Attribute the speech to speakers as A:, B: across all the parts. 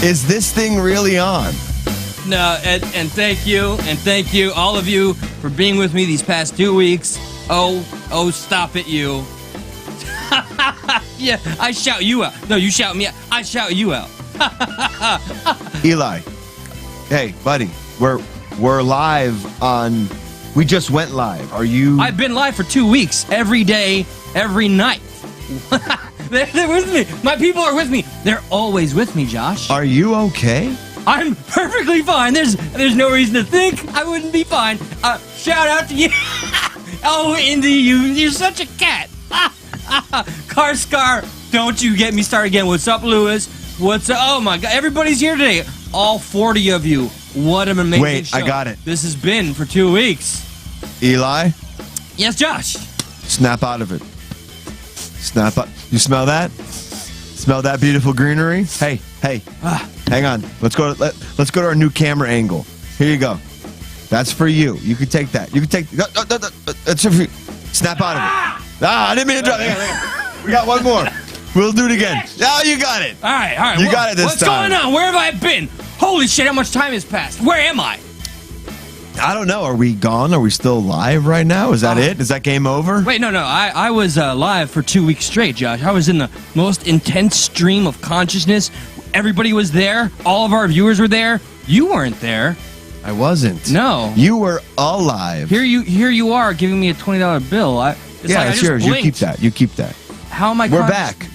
A: Is this thing really on?
B: No, and thank you, all of you, for being with me these past 2 weeks. Oh, stop it, you. Yeah, I shout you out. No, you shout me out. I shout you out.
A: Eli, hey, buddy, we're live on. We just went live. Are you?
B: I've been live for 2 weeks, every day, every night. They're with me. My people are with me. They're always with me, Josh.
A: Are you okay?
B: I'm perfectly fine. There's no reason to think I wouldn't be fine. Shout out to you. Oh, Indy, you're such a cat. Car Scar, don't you get me started again. What's up, Lewis? What's up? Oh my God, everybody's here today. All 40 of you. What an amazing
A: Wait,
B: show.
A: I got it.
B: This has been for 2 weeks.
A: Eli?
B: Yes, Josh.
A: Snap out of it. Snap out. You smell that? Smell that beautiful greenery? Hey, hang on. Let's go to our new camera angle. Here you go. That's for you. You can take that. You can take. That's for you. Snap out of it. I didn't mean to drop it. We got one more. We'll do it again. Oh, you got it.
B: All right.
A: You got it this time.
B: What's going on? Where have I been? Holy shit, how much time has passed? Where am I?
A: I don't know. Are we gone? Are we still live right now? Is that it? Is that game over?
B: Wait, no. I was live for 2 weeks straight, Josh. I was in the most intense stream of consciousness. Everybody was there. All of our viewers were there. You weren't there.
A: I wasn't.
B: No.
A: You were alive.
B: Here you are giving me a $20 bill.
A: It's yours. You keep that. You keep that.
B: How am I?
A: We're back.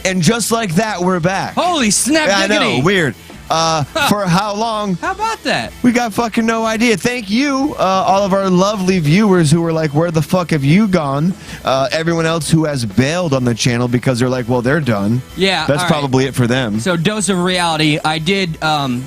A: And just like that, we're back.
B: Holy snap!
A: I know. Weird. For how long?
B: How about that?
A: We got fucking no idea. Thank you, all of our lovely viewers who were like, where the fuck have you gone? Everyone else who has bailed on the channel because they're like, well, they're done.
B: Yeah.
A: That's probably it for them.
B: So, dose of reality, I did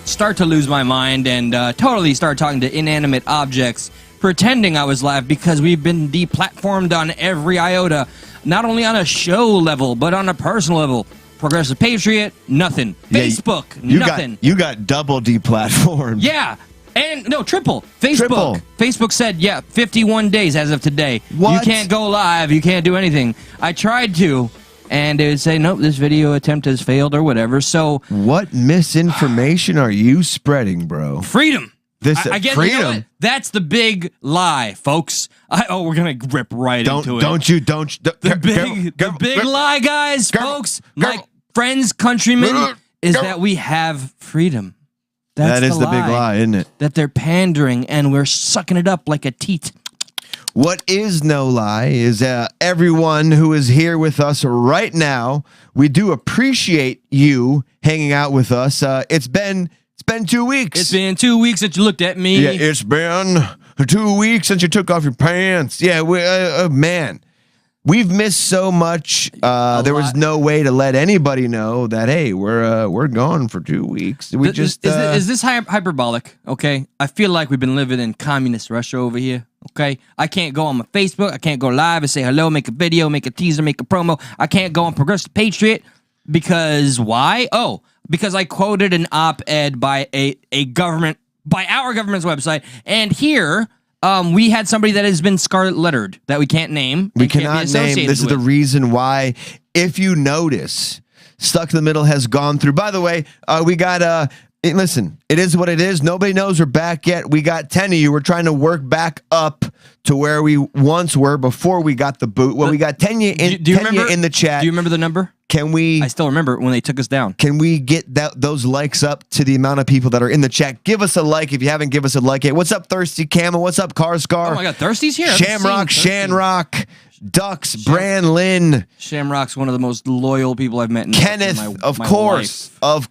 B: start to lose my mind and totally start talking to inanimate objects, pretending I was live because we've been deplatformed on every iota, not only on a show level, but on a personal level. Progressive Patriot, nothing. Facebook, nothing.
A: You got double deplatformed.
B: Yeah. And no, triple. Facebook said, 51 days as of today.
A: What?
B: You can't go live. You can't do anything. I tried to, and it would say, nope, this video attempt has failed or whatever. So
A: what misinformation are you spreading, bro?
B: Freedom. I get
A: freedom.
B: You know what? That's the big lie, folks. We're gonna rip right into it.
A: The
B: big lie, guys, folks. My friends, countrymen, is that we have freedom.
A: That is the big lie, isn't it?
B: That they're pandering and we're sucking it up like a teat.
A: What is no lie is everyone who is here with us right now. We do appreciate you hanging out with us. It's been 2 weeks.
B: It's been 2 weeks that you looked at me.
A: Yeah, it's been 2 weeks since you took off your pants. Yeah, man, we've missed so much. There was no way to let anybody know that, hey, we're gone for 2 weeks. We is
B: this hyperbolic? Okay, I feel like we've been living in communist Russia over here. Okay, I can't go on my Facebook. I can't go live and say hello, make a video, make a teaser, make a promo. I can't go on Progressive Patriot because why? Because I quoted an op-ed by our government's website, and here we had somebody that has been scarlet lettered that we can't name.
A: We cannot name. This is the reason why. If you notice, Stuck in the Middle has gone through. By the way, we got listen, it is what it is. Nobody knows we're back yet. We got 10 of you. We're trying to work back up to where we once were before we got the boot. Well, we got 10 in the chat.
B: Do you remember the number? I still remember when they took us down.
A: Can we get those likes up to the amount of people that are in the chat? Give us a like if you haven't given us a like yet. What's up, Thirsty Camel? What's up, Car Scar?
B: Oh my God, Thirsty's here.
A: Shamrock, Shanrock, Ducks, Bran Lynn.
B: Shamrock's one of the most loyal people I've met in
A: Kenneth,
B: my
A: of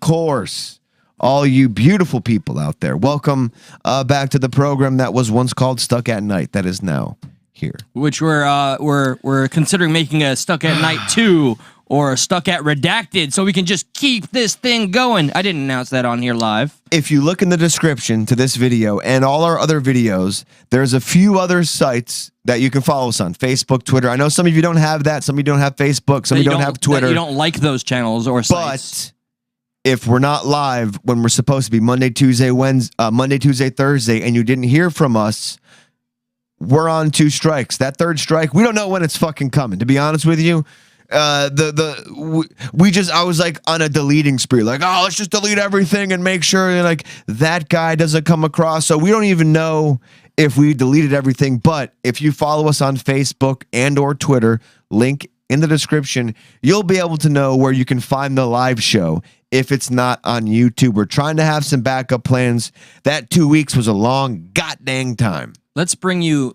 A: course. All you beautiful people out there. Welcome back to the program that was once called Stuck at Night. That is now here.
B: Which we're considering making a Stuck at Night 2 or Stuck at Redacted so we can just keep this thing going. I didn't announce that on here live.
A: If you look in the description to this video and all our other videos, there's a few other sites that you can follow us on. Facebook, Twitter. I know some of you don't have that. Some of you don't have Facebook. Some of you don't have Twitter.
B: You don't like those channels or sites.
A: But if we're not live when we're supposed to be Monday, Tuesday, Thursday, and you didn't hear from us, we're on 2 strikes. That third strike, we don't know when it's fucking coming. To be honest with you, I was like on a deleting spree, like, oh, let's just delete everything and make sure like that guy doesn't come across. So we don't even know if we deleted everything. But if you follow us on Facebook and or Twitter, link in the description, you'll be able to know where you can find the live show if it's not on YouTube. We're trying to have some backup plans. That 2 weeks was a long goddamn time.
B: Let's bring you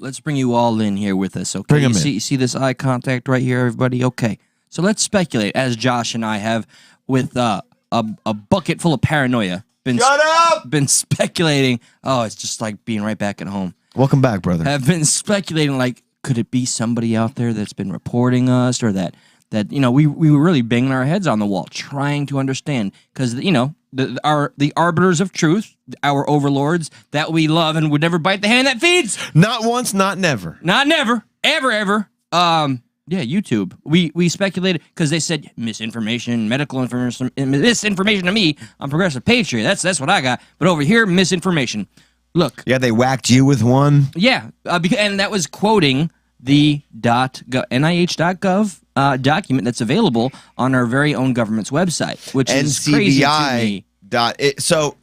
B: all in here with us, okay?
A: Bring 'em in.
B: You see this eye contact right here, everybody? Okay. So let's speculate, as Josh and I have, with a bucket full of paranoia.
A: Shut up!
B: Been speculating. Oh, it's just like being right back at home.
A: Welcome back, brother.
B: Have been speculating, like, could it be somebody out there that's been reporting us, or that you know, we were really banging our heads on the wall trying to understand, because you know, the arbiters of truth, our overlords that we love and would never bite the hand that feeds.
A: Not once, not never.
B: Not never, ever. Yeah, YouTube. We speculated because they said misinformation, medical information, misinformation to me on Progressive Patriot. That's what I got. But over here, misinformation. Look.
A: Yeah, they whacked you with one.
B: Yeah, and that was quoting the NIH.gov document that's available on our very own government's website, which is crazy to me.
A: So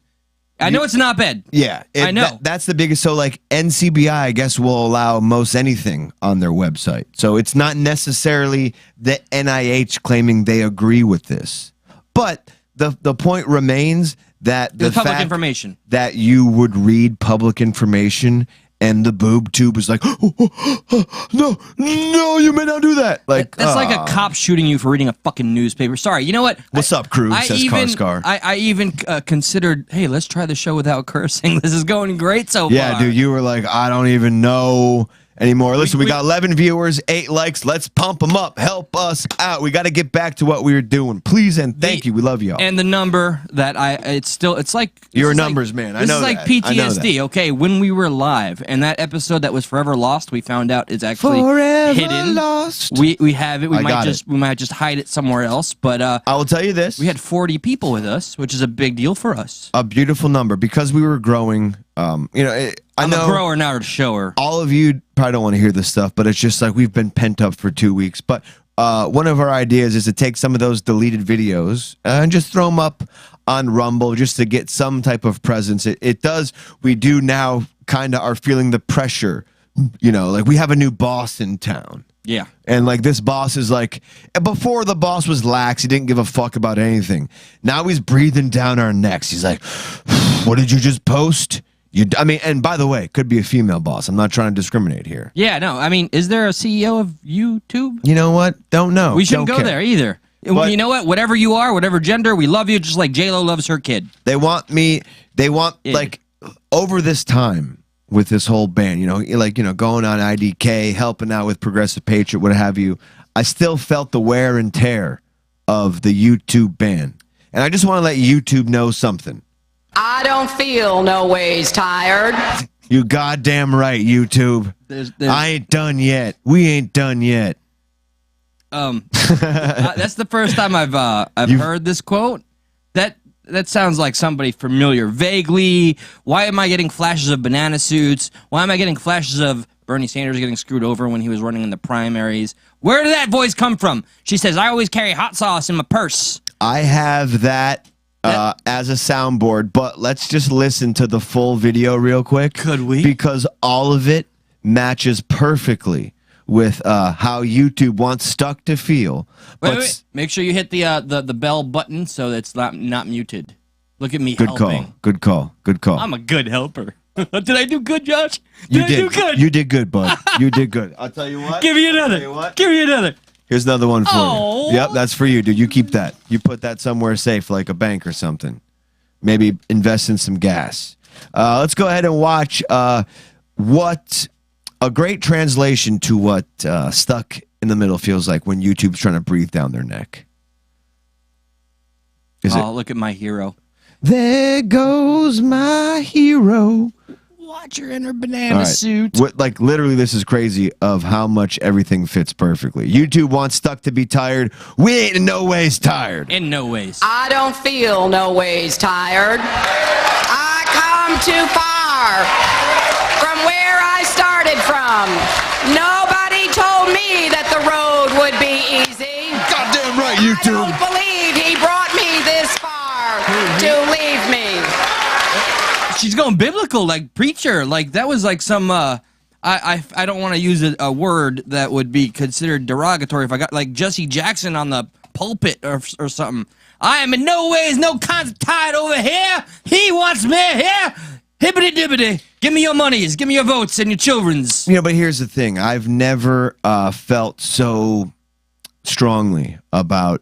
B: I know it's not bad.
A: Yeah,
B: I know.
A: That's the biggest. So like NCBI, I guess, will allow most anything on their website. So it's not necessarily the NIH claiming they agree with this, but the point remains that the
B: public
A: fact
B: information
A: that you would read public information. And the boob tube was like, no, you may not do that. Like
B: that's like a cop shooting you for reading a fucking newspaper. Sorry, you know what?
A: What's up, crew? Says Carscar.
B: I even considered, hey, let's try the show without cursing. This is going great so far.
A: Yeah, dude, you were like, I don't even know anymore. Listen, we got 11 viewers, 8 likes. Let's pump them up. Help us out. We got to get back to what we were doing. Please and thank you. We love y'all.
B: And the number that it's like
A: you're a numbers man. I know
B: this is like PTSD. Okay, when we were live and that episode that was forever lost, we found out is actually
A: forever
B: hidden.
A: Lost.
B: We have it. We might just hide it somewhere else. But
A: I will tell you this:
B: we had 40 people with us, which is a big deal for us.
A: A beautiful number because we were growing. You know.
B: I'm a grower, not a shower.
A: All of you probably don't want to hear this stuff, but it's just like we've been pent up for 2 weeks. But one of our ideas is to take some of those deleted videos and just throw them up on Rumble just to get some type of presence. It does. We do now kind of are feeling the pressure. You know, like we have a new boss in town.
B: Yeah.
A: And like this boss is like, before the boss was lax, he didn't give a fuck about anything. Now he's breathing down our necks. He's like, what did you just post? I mean, and by the way, could be a female boss. I'm not trying to discriminate here.
B: Yeah, no. I mean, is there a CEO of YouTube?
A: You know what? Don't know.
B: We shouldn't go there either. But, you know what? Whatever you are, whatever gender, we love you just like J-Lo loves her kid.
A: They want like over this time with this whole ban, you know, like, you know, going on IDK, helping out with Progressive Patriot, what have you. I still felt the wear and tear of the YouTube ban. And I just want to let YouTube know something.
C: I don't feel no ways tired.
A: You goddamn right, YouTube. I ain't done yet. We ain't done yet.
B: That's the first time I've heard this quote. That sounds like somebody familiar. Vaguely. Why am I getting flashes of banana suits? Why am I getting flashes of Bernie Sanders getting screwed over when he was running in the primaries? Where did that voice come from? She says, I always carry hot sauce in my purse.
A: I have that as a soundboard, but let's just listen to the full video real quick.
B: Could we?
A: Because all of it matches perfectly with how YouTube wants Stuck to feel.
B: Wait. Make sure you hit the bell button so it's not muted. Look at me
A: Good
B: helping.
A: call. Good call. Good call.
B: I'm a good helper. Did I do good, Josh?
A: You
B: do good?
A: You did good, bud. You did good. I'll tell you what.
B: Give me another. Give me another.
A: Here's another one for
B: you.
A: Yep, that's for you, dude. You keep that. You put that somewhere safe, like a bank or something. Maybe invest in some gas. Let's go ahead and watch what a great translation to what stuck in the middle feels like when YouTube's trying to breathe down their neck.
B: Look at my hero.
A: There goes my hero.
B: Watch her in her banana suit.
A: Like literally, this is crazy of how much everything fits perfectly. YouTube wants Stuck to be tired. We ain't in no ways tired.
B: In no ways.
C: I don't feel no ways tired. I come too far from where I started from. Nobody told me that the road would be easy.
A: YouTube.
C: I don't believe he brought me this far to leave me.
B: She's going biblical, like preacher. Like that was like some. I don't want to use a word that would be considered derogatory if I got like Jesse Jackson on the pulpit or something. I am in no ways no cons tied over here. He wants me here. Hibbity dibbity. Give me your monies. Give me your votes and your children's.
A: You know, but here's the thing. I've never felt so strongly about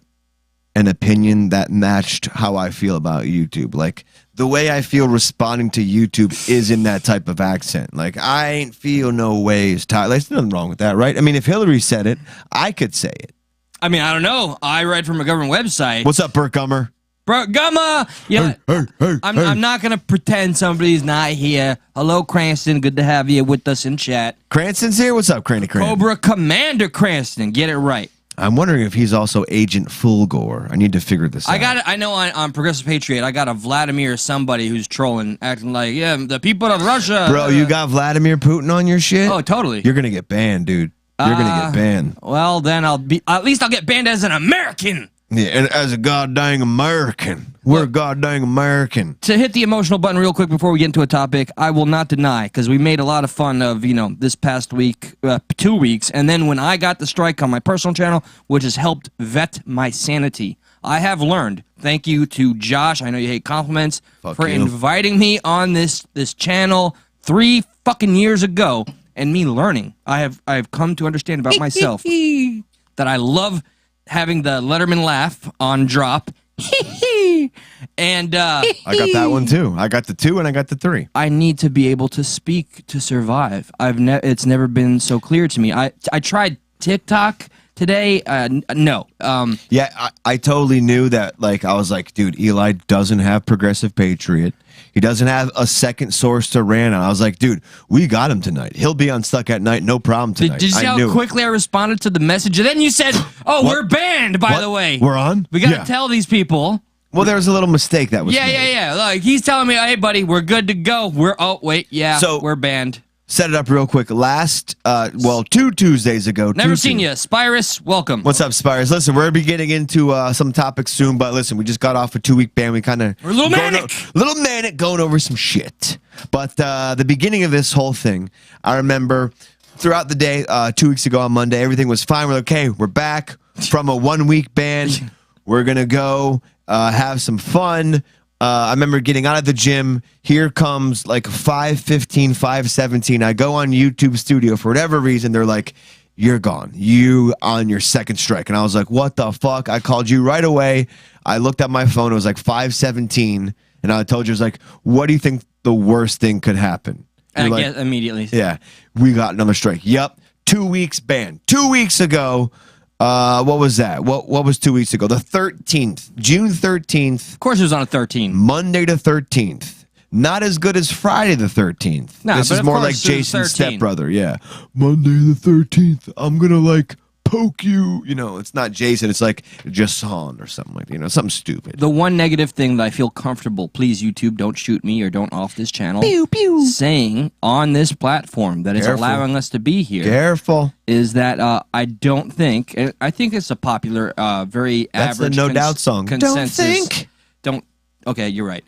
A: an opinion that matched how I feel about YouTube. Like, the way I feel responding to YouTube is in that type of accent. Like, I ain't feel no ways tired. Like, there's nothing wrong with that, right? I mean, if Hillary said it, I could say it.
B: I mean, I don't know. I read from a government website.
A: What's up, Burt Gummer?
B: Burt Gummer! Yeah, I'm not going to pretend somebody's not here. Hello, Cranston. Good to have you with us in chat.
A: Cranston's here? What's up, Cranny Cran?
B: Cobra Commander Cranston. Get it right.
A: I'm wondering if he's also Agent Fulgore. I need to figure this out.
B: I know on Progressive Patriot, I got a Vladimir somebody who's trolling, acting like, yeah, the people of Russia.
A: Bro, you got Vladimir Putin on your shit?
B: Oh, totally.
A: You're going to get banned, dude. You're going to get banned.
B: Well, then at least I'll get banned as an American.
A: Yeah, and as a goddamn American. We're goddamn American.
B: To hit the emotional button real quick before we get into a topic, I will not deny, because we made a lot of fun of, this past week, 2 weeks, and then when I got the strike on my personal channel, which has helped vet my sanity, I have learned, thank you to Josh, I know you hate compliments, for inviting me on this channel 3 fucking years ago, and me learning. I have come to understand about myself that I love having the Letterman laugh on drop. And
A: I got that one too. I got the 2 and I got the 3.
B: I need to be able to speak to survive. It's never been so clear to me. I tried TikTok today. No.
A: Yeah, I totally knew that. Like, I was like, dude, Eli doesn't have Progressive Patriot. He doesn't have a second source to rant on. I was like, dude, we got him tonight. He'll be on Stuck at Night, no problem tonight.
B: Did you see how quickly I responded to the message? And then you said, oh, we're banned, by the way.
A: We're on?
B: We got to tell these people.
A: Well, there was a little mistake that was made.
B: Yeah. Like, he's telling me, hey, buddy, we're good to go. We're banned.
A: Set it up real quick. Last, 2 Tuesdays ago.
B: Never seen you. Spyrus, welcome.
A: What's up, Spyrus? Listen, we're going to be getting into some topics soon, but listen, we just got off a 2-week ban. We're a
B: little manic.
A: Going over some shit. But the beginning of this whole thing, I remember throughout the day, 2 weeks ago on Monday, everything was fine. We're like, okay, we're back from a 1-week ban. We're going to go have some fun. I remember getting out of the gym. Here comes like 5:15, 5:17. I go on YouTube Studio. For whatever reason, they're like, you're gone. You on your second strike. And I was like, what the fuck? I called you right away. I looked at my phone. It was like 5:17. And I told you, I was like, what do you think the worst thing could happen?
B: I guess immediately.
A: Yeah, we got another strike. Yep, 2 weeks banned. 2 weeks ago. What was that? What was 2 weeks ago? The 13th, June 13th.
B: Of course it was on a 13th.
A: Monday the 13th. Not as good as Friday the 13th.
B: Nah,
A: this is more like Jason's stepbrother. Yeah. Monday the 13th. I'm going to like poke you. It's not Jason. It's like Jason or something like that. Something stupid.
B: The one negative thing that I feel comfortable, please YouTube, don't shoot me or don't off this channel, saying on this platform that is allowing us to be here.
A: Careful.
B: Is that I don't think, and I think it's a popular, very
A: That's
B: average
A: the No Doubt song.
B: consensus. Okay, you're right.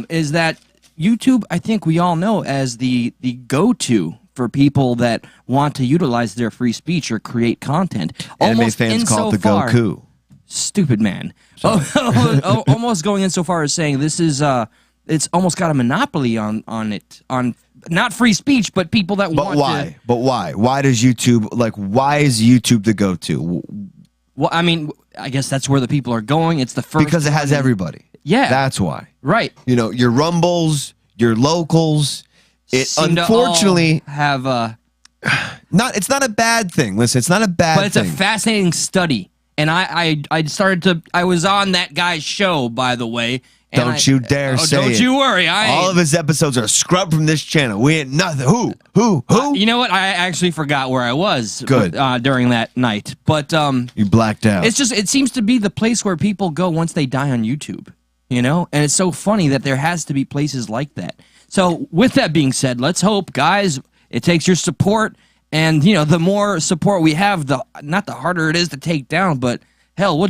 B: Is that YouTube, I think we all know as the go-to for people that want to utilize their free speech or create content.
A: Anime fans call it the Goku.
B: Stupid man. Almost going in so far as saying this is it's almost got a monopoly on not free speech, but people that want to.
A: But why? Why does YouTube, why is YouTube the go-to?
B: Well, I mean, I guess that's where the people are going. It's the first.
A: Because it has everybody.
B: Yeah.
A: That's why.
B: Right.
A: Your Rumbles, your locals. It unfortunately
B: have
A: it's not a bad thing. Listen, it's not a bad thing.
B: But it's a fascinating study. And I was on that guy's show, by the way.
A: Don't you dare say it.
B: Don't you worry.
A: All of his episodes are scrubbed from this channel. We ain't nothing. Who?
B: You know what? I actually forgot where I was.
A: Good.
B: During that night. But
A: you blacked out.
B: It's just, it seems to be the place where people go once they die on YouTube. And it's so funny that there has to be places like that. So with that being said, let's hope, guys, it takes your support. And, the more support we have, not the harder it is to take down, but hell,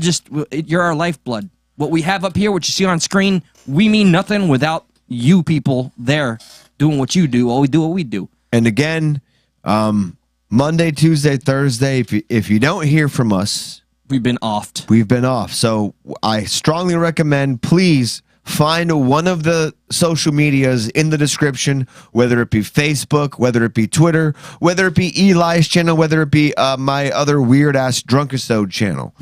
B: you're our lifeblood. What we have up here, what you see on screen, we mean nothing without you people there doing what you do. While we do what we do.
A: And again, Monday, Tuesday, Thursday, if you don't hear from us,
B: we've been offed.
A: We've been off. So I strongly recommend, please find one of the social medias in the description, whether it be Facebook, whether it be Twitter, whether it be Eli's channel, whether it be my other weird-ass Drunkisode channel.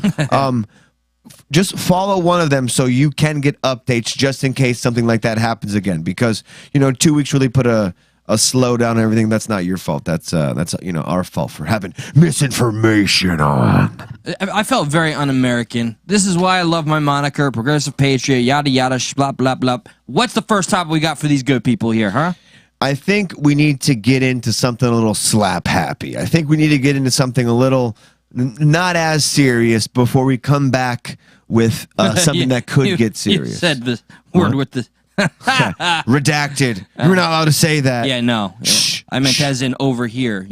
A: Just follow one of them so you can get updates just in case something like that happens again. Because, 2 weeks really put a slowdown and everything. That's not your fault. That's our fault for having misinformation on.
B: I felt very un-American. This is why I love my moniker, Progressive Patriot, yada yada, blah blah blah. What's the first topic we got for these good people here, huh?
A: I think we need to get into something a little slap happy. I think we need to get into something a little not as serious before we come back with something that could get serious.
B: You said the word with the
A: redacted. You're not allowed to say that.
B: Yeah, no.
A: Shh,
B: I meant as in over here,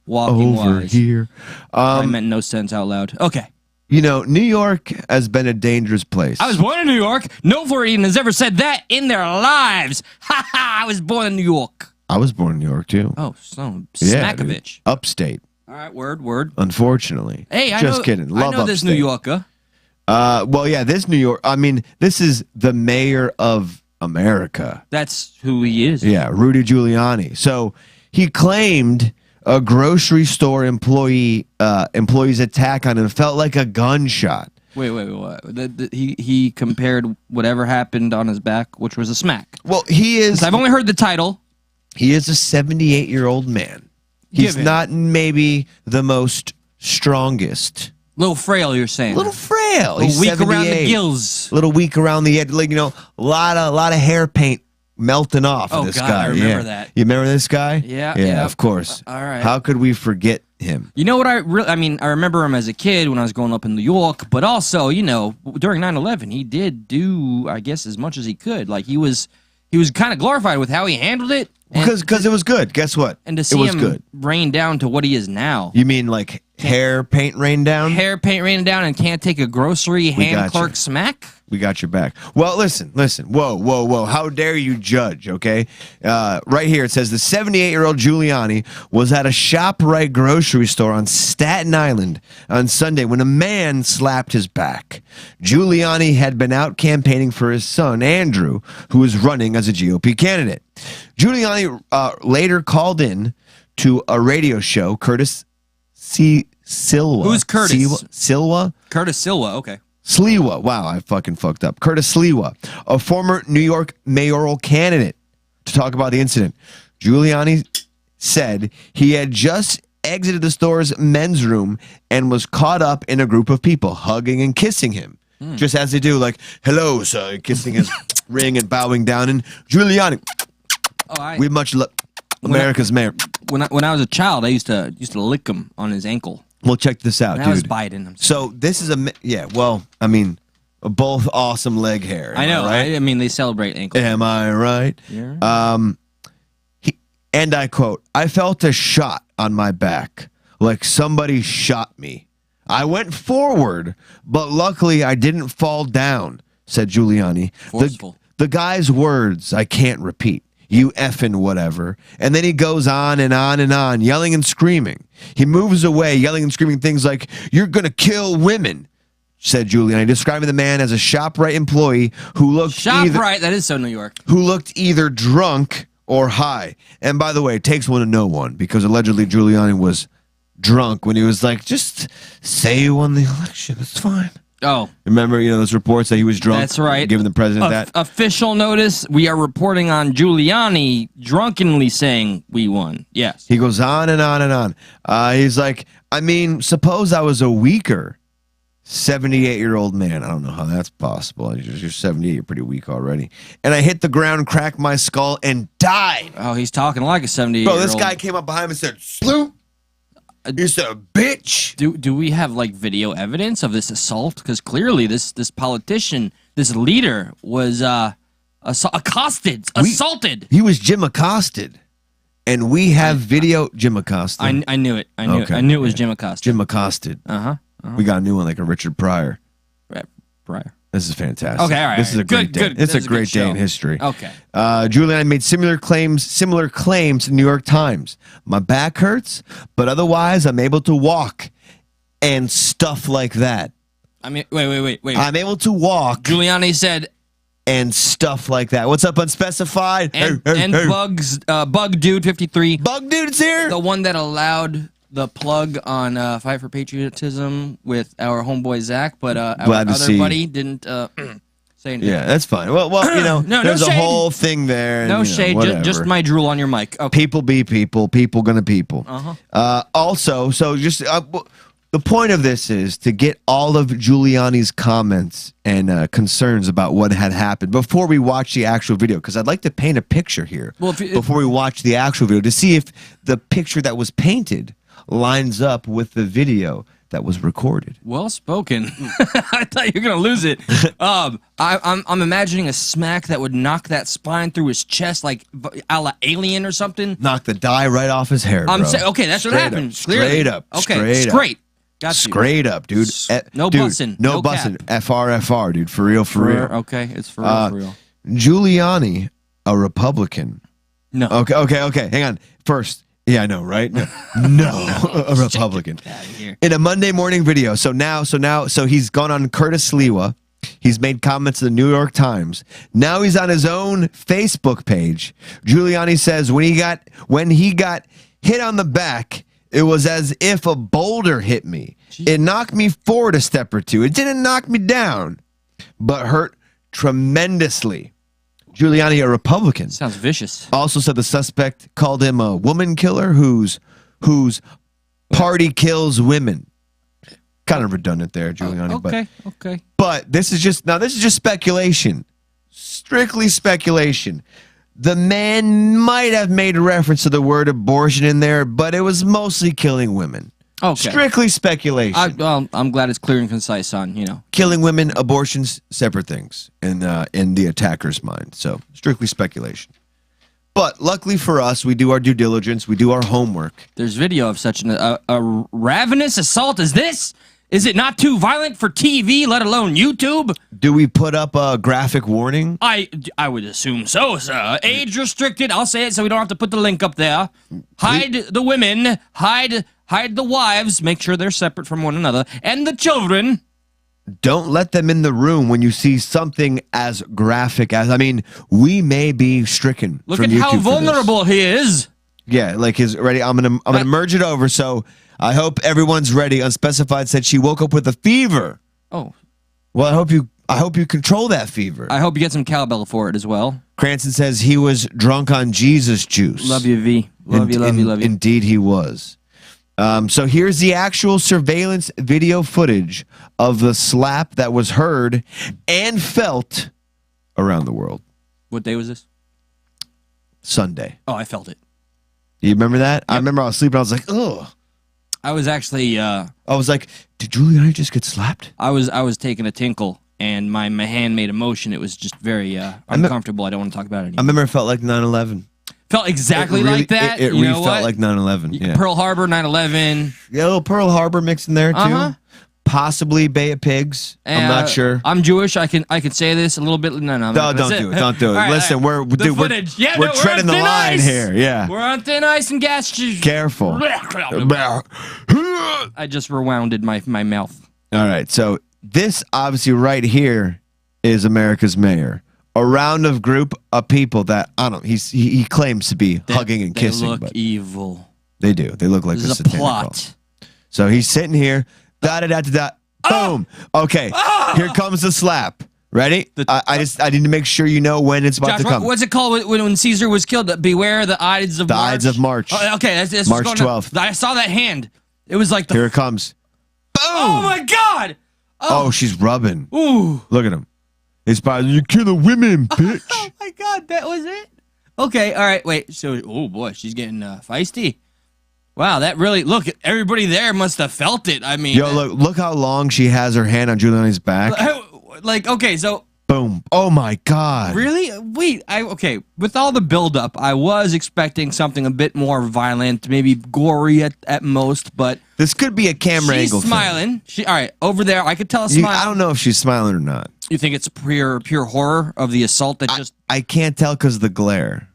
B: walking
A: over
B: wise.
A: here.
B: I meant no sense out loud. Okay.
A: New York has been a dangerous place.
B: I was born in New York. No Floridian has ever said that in their lives. Ha ha! I was born in New York.
A: I was born in New York too.
B: Oh, so
A: Yeah,
B: Smackovich.
A: dude. Upstate.
B: All right, word.
A: Unfortunately.
B: Hey,
A: just kidding. Love
B: I know this
A: upstate.
B: New Yorker.
A: Well, yeah, this New York. I mean, this is the mayor of America.
B: That's who he is.
A: Yeah, Rudy Giuliani. So he claimed a grocery store employee's attack on him felt like a gunshot.
B: Wait, what? He compared whatever happened on his back, which was a smack.
A: Well, he is.
B: I've only heard the title.
A: He is a 78-year-old man. He's not maybe the most strongest.
B: Little frail, you're saying?
A: Little frail.
B: Little
A: He's
B: weak around the
A: 78.
B: gills.
A: Little weak around the edge. Like, a lot of hair paint melting off of this
B: God,
A: guy.
B: I remember that.
A: You remember this guy?
B: Yeah.
A: Of course.
B: All right.
A: How could we forget him?
B: You know what I remember him as a kid when I was growing up in New York, but also, during 9/11, he did do, I guess, as much as he could. Like, he was kind of glorified with how he handled it.
A: Because it was good. Guess what?
B: And to see
A: it was
B: him
A: good.
B: rain down to what he is now.
A: You mean like hair paint rain down?
B: Hair paint raining down and can't take a grocery hand clerk smack?
A: We got your back. Well, listen. Whoa. How dare you judge, okay? Right here it says the 78-year-old Giuliani was at a ShopRite grocery store on Staten Island on Sunday when a man slapped his back. Giuliani had been out campaigning for his son, Andrew, who was running as a GOP candidate. Giuliani later called in to a radio show, Curtis Silva.
B: Who's Curtis?
A: Silva?
B: Curtis Silva, okay.
A: Sliwa. Wow, I fucking fucked up. Curtis Sliwa, a former New York mayoral candidate, to talk about the incident. Giuliani said he had just exited the store's men's room and was caught up in a group of people hugging and kissing him. Just as they do, like, hello, sir, kissing his ring and bowing down. And Giuliani, we much love America's mayor.
B: When I was a child, I used to lick him on his ankle.
A: Well, check this out,
B: And
A: dude.
B: I was Biden.
A: So this is both awesome leg hair.
B: I know,
A: right?
B: I mean, they celebrate ankles.
A: Am I right?
B: Yeah.
A: And I quote, I felt a shot on my back, like somebody shot me. I went forward, but luckily I didn't fall down, said Giuliani.
B: Forceful.
A: The guy's words I can't repeat. You effing whatever. And then he goes on and on and on, yelling and screaming. He moves away, yelling and screaming things like, you're going to kill women, said Giuliani, describing the man as a ShopRite employee who looked
B: ShopRite, that is so New York.
A: Who looked either drunk or high. And by the way, it takes one to know one, because allegedly Giuliani was drunk when he was like, just say you won the election. It's fine.
B: Oh.
A: Remember, those reports that he was drunk?
B: That's right.
A: Giving the president that?
B: Official notice, we are reporting on Giuliani drunkenly saying we won. Yes.
A: He goes on and on and on. He's like, suppose I was a weaker 78-year-old man. I don't know how that's possible. You're 78, you're pretty weak already. And I hit the ground, cracked my skull, and died.
B: Oh, he's talking like a 78-year-old.
A: Bro, this guy came up behind him and said, sloop. You said a bitch.
B: Do we have like video evidence of this assault? Because clearly this politician, this leader, was accosted, assaulted.
A: He was Jim accosted, and we have video. Jim accosted.
B: I knew it. I knew it. I knew it was Jim accosted.
A: Jim accosted. We got a new one, like a Richard Pryor.
B: Pryor.
A: This is fantastic.
B: Okay, all right.
A: This is a great day. It's a great day in history.
B: Okay.
A: Giuliani made similar claims in the New York Times. My back hurts, but otherwise I'm able to walk and stuff like that.
B: I mean, wait.
A: I'm able to walk.
B: Giuliani said,
A: and stuff like that. What's up, Unspecified?
B: And Bug Dude 53.
A: Bug Dude's here.
B: The one that allowed the plug on Fight for Patriotism with our homeboy Zach, but our other buddy didn't say anything.
A: Yeah, that's fine. Well, you know, there's a whole thing there.
B: No shade, just my drool on your mic. Okay.
A: People be people. People gonna people. Also, so just the point of this is to get all of Giuliani's comments and concerns about what had happened before we watch the actual video, because I'd like to paint a picture here before we watch the actual video to see if the picture that was painted lines up with the video that was recorded.
B: Well spoken. I thought you were gonna lose it. I'm imagining a smack that would knock that spine through his chest, like a la Alien or something.
A: Knock the dye right off his hair.
B: I'm saying, okay, that's what happened.
A: Straight up.
B: Okay, straight. Got you.
A: Straight up, dude.
B: No bussing.
A: No bussing. FR, dude. For real, for real.
B: Okay, it's for real, for real.
A: Giuliani, a Republican.
B: No.
A: Okay. Hang on. First. Yeah, I know, right? No, a Republican. In a Monday morning video. So he's gone on Curtis Lewa. He's made comments in the New York Times. Now he's on his own Facebook page. Giuliani says when he got hit on the back, it was as if a boulder hit me. It knocked me forward a step or two. It didn't knock me down, but hurt tremendously. Giuliani, a Republican.
B: Sounds vicious.
A: Also said the suspect called him a woman killer whose party kills women. Kind of redundant there, Giuliani.
B: Okay.
A: But this is just speculation. Strictly speculation. The man might have made a reference to the word abortion in there, but it was mostly killing women.
B: Okay.
A: Strictly speculation.
B: I'm glad it's clear and concise on,
A: killing women, abortions, separate things in the attacker's mind. So strictly speculation. But luckily for us, we do our due diligence. We do our homework.
B: There's video of such a ravenous assault as this. Is it not too violent for TV, let alone YouTube?
A: Do we put up a graphic warning?
B: I would assume so, sir. Age restricted. I'll say it so we don't have to put the link up there. Hide the women. Hide the wives. Make sure they're separate from one another. And the children.
A: Don't let them in the room when you see something as graphic as, we may be stricken.
B: Look at how vulnerable he is.
A: Yeah, like his ready. I'm gonna merge it over. So I hope everyone's ready. Unspecified said she woke up with a fever.
B: Oh,
A: well, I hope you control that fever.
B: I hope you get some cowbell for it as well.
A: Cranston says he was drunk on Jesus juice.
B: Love you, V. Love you.
A: Indeed, he was. So here's the actual surveillance video footage of the slap that was heard and felt around the world.
B: What day was this?
A: Sunday.
B: Oh, I felt it.
A: You remember that?
B: Yep.
A: I remember I was sleeping. I was like, ugh.
B: I was actually.
A: I was like, did Giuliani just get slapped?
B: I was taking a tinkle, and my hand made a motion. It was just very uncomfortable. I don't want to talk about it anymore.
A: I remember it felt like 9/11.
B: Felt exactly like that.
A: It really felt like 9/11. Yeah.
B: Pearl Harbor, 9/11.
A: Yeah, a little Pearl Harbor mixed in there too. Possibly Bay of Pigs. I'm not sure.
B: I'm Jewish. I can say this a little bit. No, don't do it.
A: Don't do it.
B: Right,
A: listen, we're treading the line here. Yeah,
B: we're on thin ice and gas.
A: Careful.
B: I just rewounded my mouth.
A: All right, so this obviously right here is America's mayor. A round of group of people that he claims to be hugging and kissing.
B: They look evil.
A: They do. They look like
B: this is a plot.
A: So he's sitting here. Boom. Okay. Here comes the slap. Ready? I need to make sure you know when it's about to come.
B: What's it called when Caesar was killed? Beware the Ides of March.
A: The Ides of March.
B: Oh, okay, that's
A: March 12th.
B: I saw that hand. It was like
A: here it comes. Boom.
B: Oh my God.
A: Oh, she's rubbing.
B: Ooh.
A: Look at him. It's probably you kill the women, bitch.
B: Oh my God, that was it. Okay, all right, wait. So, oh boy, she's getting feisty. Wow, that really, look, everybody there must have felt it.
A: Yo, look how long she has her hand on Giuliani's back.
B: Like, okay, so
A: Boom. Oh my God.
B: Really? Wait, okay. With all the buildup, I was expecting something a bit more violent, maybe gory at most, but
A: This could be a camera
B: she's
A: angle thing.
B: smiling. All right, over there, I could tell a smile.
A: I don't know if she's smiling or not.
B: You think it's pure horror of the assault that just...
A: I can't tell because of the glare.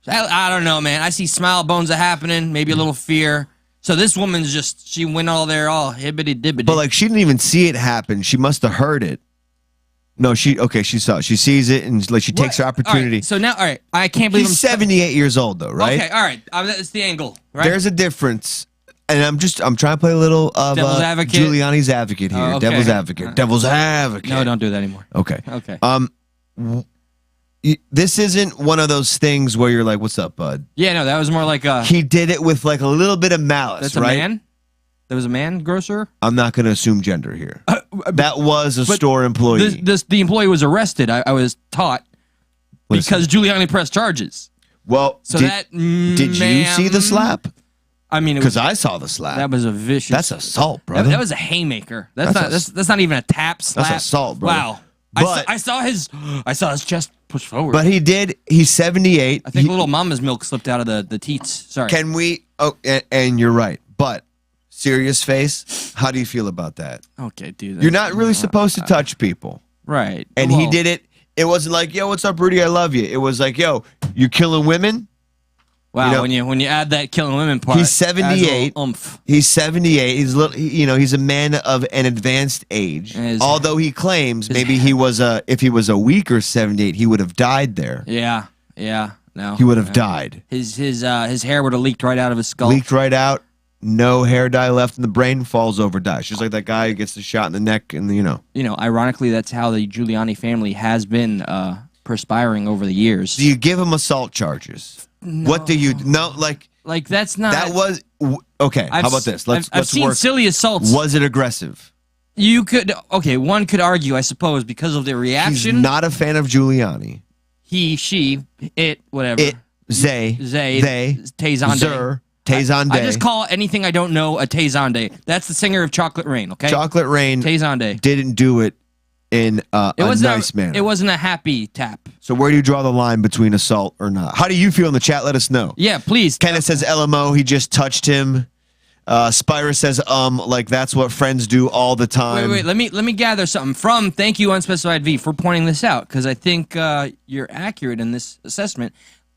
B: I don't know, man. I see smile bones are happening, maybe a little fear. So this woman's just, she went all there all hibbity-dibbity.
A: But like she didn't even see it happen. She must have heard it. No, she saw it. She sees it and like she takes her opportunity.
B: All right, so now, all right, I can't believe
A: He's 78 years old though, right?
B: Okay, all right. That's the angle, right?
A: There's a difference. And I'm trying to play a little of
B: Devil's advocate?
A: Giuliani's advocate here.
B: Okay.
A: Devil's advocate. Devil's advocate.
B: No, don't do that anymore.
A: Okay.
B: Okay.
A: This isn't one of those things where you're like, "What's up, bud?"
B: Yeah, no, that was more like a...
A: He did it with like a little bit of malice,
B: That's a
A: right?
B: man? There was a man grocer?
A: I'm not going to assume gender here. That was a store employee.
B: The employee was arrested, I was taught, because Giuliani pressed charges.
A: Well,
B: So
A: did you see the slap?
B: I mean,
A: Because I saw the slap.
B: that was a vicious...
A: That's assault, brother.
B: That was a haymaker. That's not even a tap slap.
A: That's assault, brother.
B: Wow.
A: But-
B: I saw his chest push forward.
A: But he's 78.
B: I think little mama's milk slipped out of the teats. Sorry.
A: Can we? Oh, and you're right. But serious face. How do you feel about that?
B: Okay, dude.
A: You're not really supposed to touch people.
B: Right.
A: And he did it. It wasn't like, yo, what's up, Rudy? I love you. It was like, yo, you're killing women.
B: Wow.
A: You know,
B: when you add that killing women part,
A: He's
B: adds a little
A: 78.
B: oomph.
A: He's 78. He's little. He's a man of an advanced age. Although he claims maybe if he was a week or 78, he would have died there.
B: Yeah. Yeah. No.
A: He would have died.
B: His hair would have leaked right out of his skull.
A: Leaked right out. No hair dye left in the brain. Falls over, dies. Just like that guy who gets the shot in the neck, and
B: Ironically, that's how the Giuliani family has been perspiring over the years.
A: Do you give him assault charges?
B: No.
A: What do you
B: like? That's not.
A: That was okay. How about this?
B: I've seen silly assaults.
A: Was it aggressive?
B: You could one could argue, I suppose, because of the reaction.
A: He's not a fan of Giuliani.
B: He, she, it, whatever.
A: It, they,
B: Tezande.
A: Zer, Tezande.
B: I just call anything I don't know a Tezande. That's the singer of Chocolate Rain. Okay.
A: Chocolate Rain.
B: Tezande
A: Didn't do it in a nice manner.
B: It wasn't a happy tap.
A: So where do you draw the line between assault or not? How do you feel in the chat? Let us know.
B: Yeah, please.
A: Kenneth says LMO. He just touched him. Spyra says like that's what friends do all the time.
B: Wait. Let me gather something from. Thank you, Unspecified V, for pointing this out, because I think you're accurate in this assessment.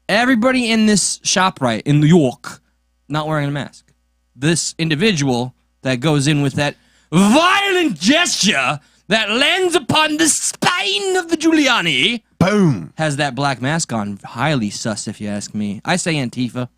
B: Everybody in this shop right in New York not wearing a mask. This individual that goes in with that violent gesture that lands upon the spine of the Giuliani.
A: Boom.
B: Has that black mask on. Highly sus, if you ask me. I say Antifa.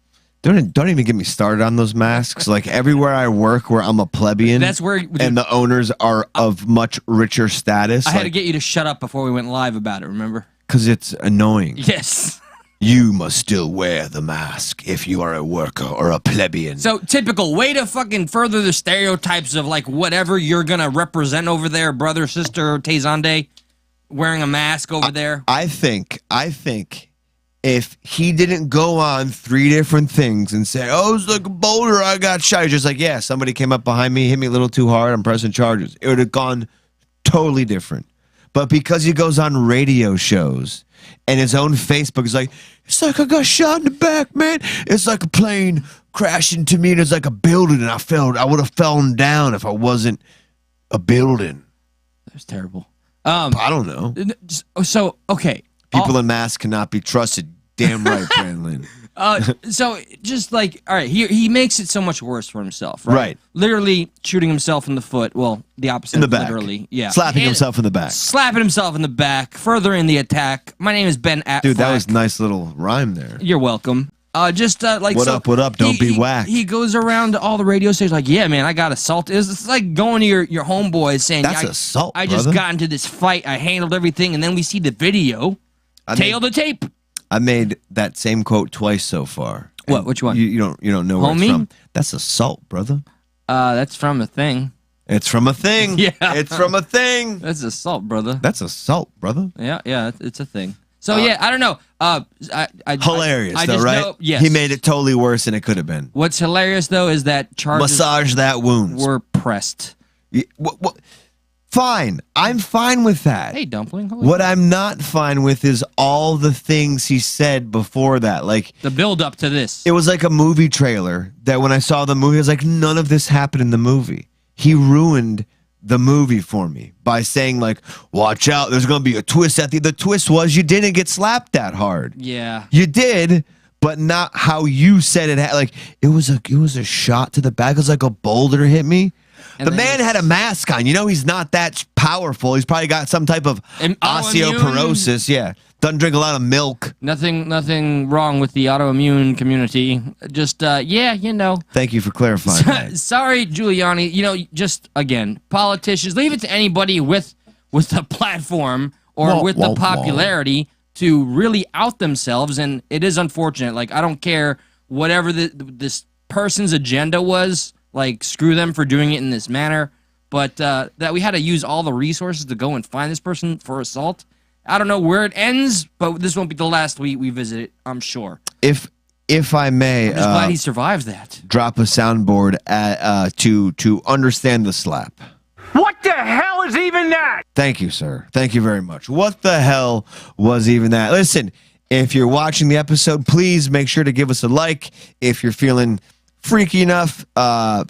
A: Don't even get me started on those masks. Like everywhere I work where I'm a plebeian,
B: that's where
A: and the owners are of much richer status.
B: I had to get you to shut up before we went live about it, remember?
A: Because it's annoying.
B: Yes.
A: You must still wear the mask if you are a worker or a plebeian.
B: So, typical way to fucking further the stereotypes of, like, whatever you're gonna represent over there, brother, sister, Tezande, wearing a mask over there.
A: I think if he didn't go on 3 different things and say, oh, it's like a boulder, I got shot. He's just like, yeah, somebody came up behind me, hit me a little too hard, I'm pressing charges. It would have gone totally different. But because he goes on radio shows and his own Facebook is like, it's like I got shot in the back, man. It's like a plane crashed into me and it's like a building and I would have fallen down if I wasn't a building.
B: That was terrible.
A: I don't know.
B: So, okay.
A: People in masks cannot be trusted. Damn right, Brandon.
B: So just like, all right, he makes it so much worse for himself, right?
A: Right.
B: Literally shooting himself in the foot. Well, the opposite.
A: In the
B: of
A: back.
B: Literally, yeah.
A: Slapping himself in the back.
B: Slapping himself in the back, furthering the attack. My name is Ben Affleck.
A: Dude, that was a nice little rhyme there.
B: You're welcome. Like
A: what up? Don't be whack.
B: He goes around to all the radio stations like, yeah, man, I got assaulted. It's like going to your homeboys saying,
A: that's
B: yeah,
A: assault.
B: I just got into this fight. I handled everything, and then we see the video. Tail to tape.
A: I made that same quote twice so far.
B: What? Which one?
A: You don't know where
B: Homie?
A: it's from. That's assault, brother.
B: That's from a thing.
A: It's from a thing.
B: Yeah.
A: It's from a thing.
B: That's assault, brother.
A: That's assault, brother.
B: Yeah, it's a thing. So yeah, I don't know.
A: Hilarious,
B: I
A: though,
B: just
A: right?
B: know, yes.
A: He made it totally worse than it could have been.
B: What's hilarious though is that charges
A: Massage that wound.
B: were pressed.
A: What? Fine. I'm fine with that.
B: Hey, Dumpling.
A: What I'm not fine with is all the things he said before that. Like
B: the build up to this.
A: It was like a movie trailer that when I saw the movie, I was like, none of this happened in the movie. He ruined the movie for me by saying like, watch out, there's going to be a twist at the twist was you didn't get slapped that hard.
B: Yeah.
A: You did, but not how you said it. Like it was a shot to the back. It was like a boulder hit me.
B: And
A: the man had a mask on. You know he's not that powerful. He's probably got some type of osteoporosis. Yeah. Doesn't drink a lot of milk.
B: Nothing wrong with the autoimmune community. Just, yeah, you know.
A: Thank you for clarifying that.
B: Sorry, Giuliani. You know, just, again, politicians, leave it to anybody with a platform or with the popularity to really out themselves. And it is unfortunate. Like, I don't care whatever this person's agenda was. Like, screw them for doing it in this manner. But that we had to use all the resources to go and find this person for assault. I don't know where it ends, but this won't be the last we visit it, I'm sure.
A: If I may,
B: I'm just glad he survived that.
A: Drop a soundboard to understand the slap.
D: What the hell is even that?
A: Thank you, sir. Thank you very much. What the hell was even that? Listen, if you're watching the episode, please make sure to give us a like. If you're feeling freaky enough,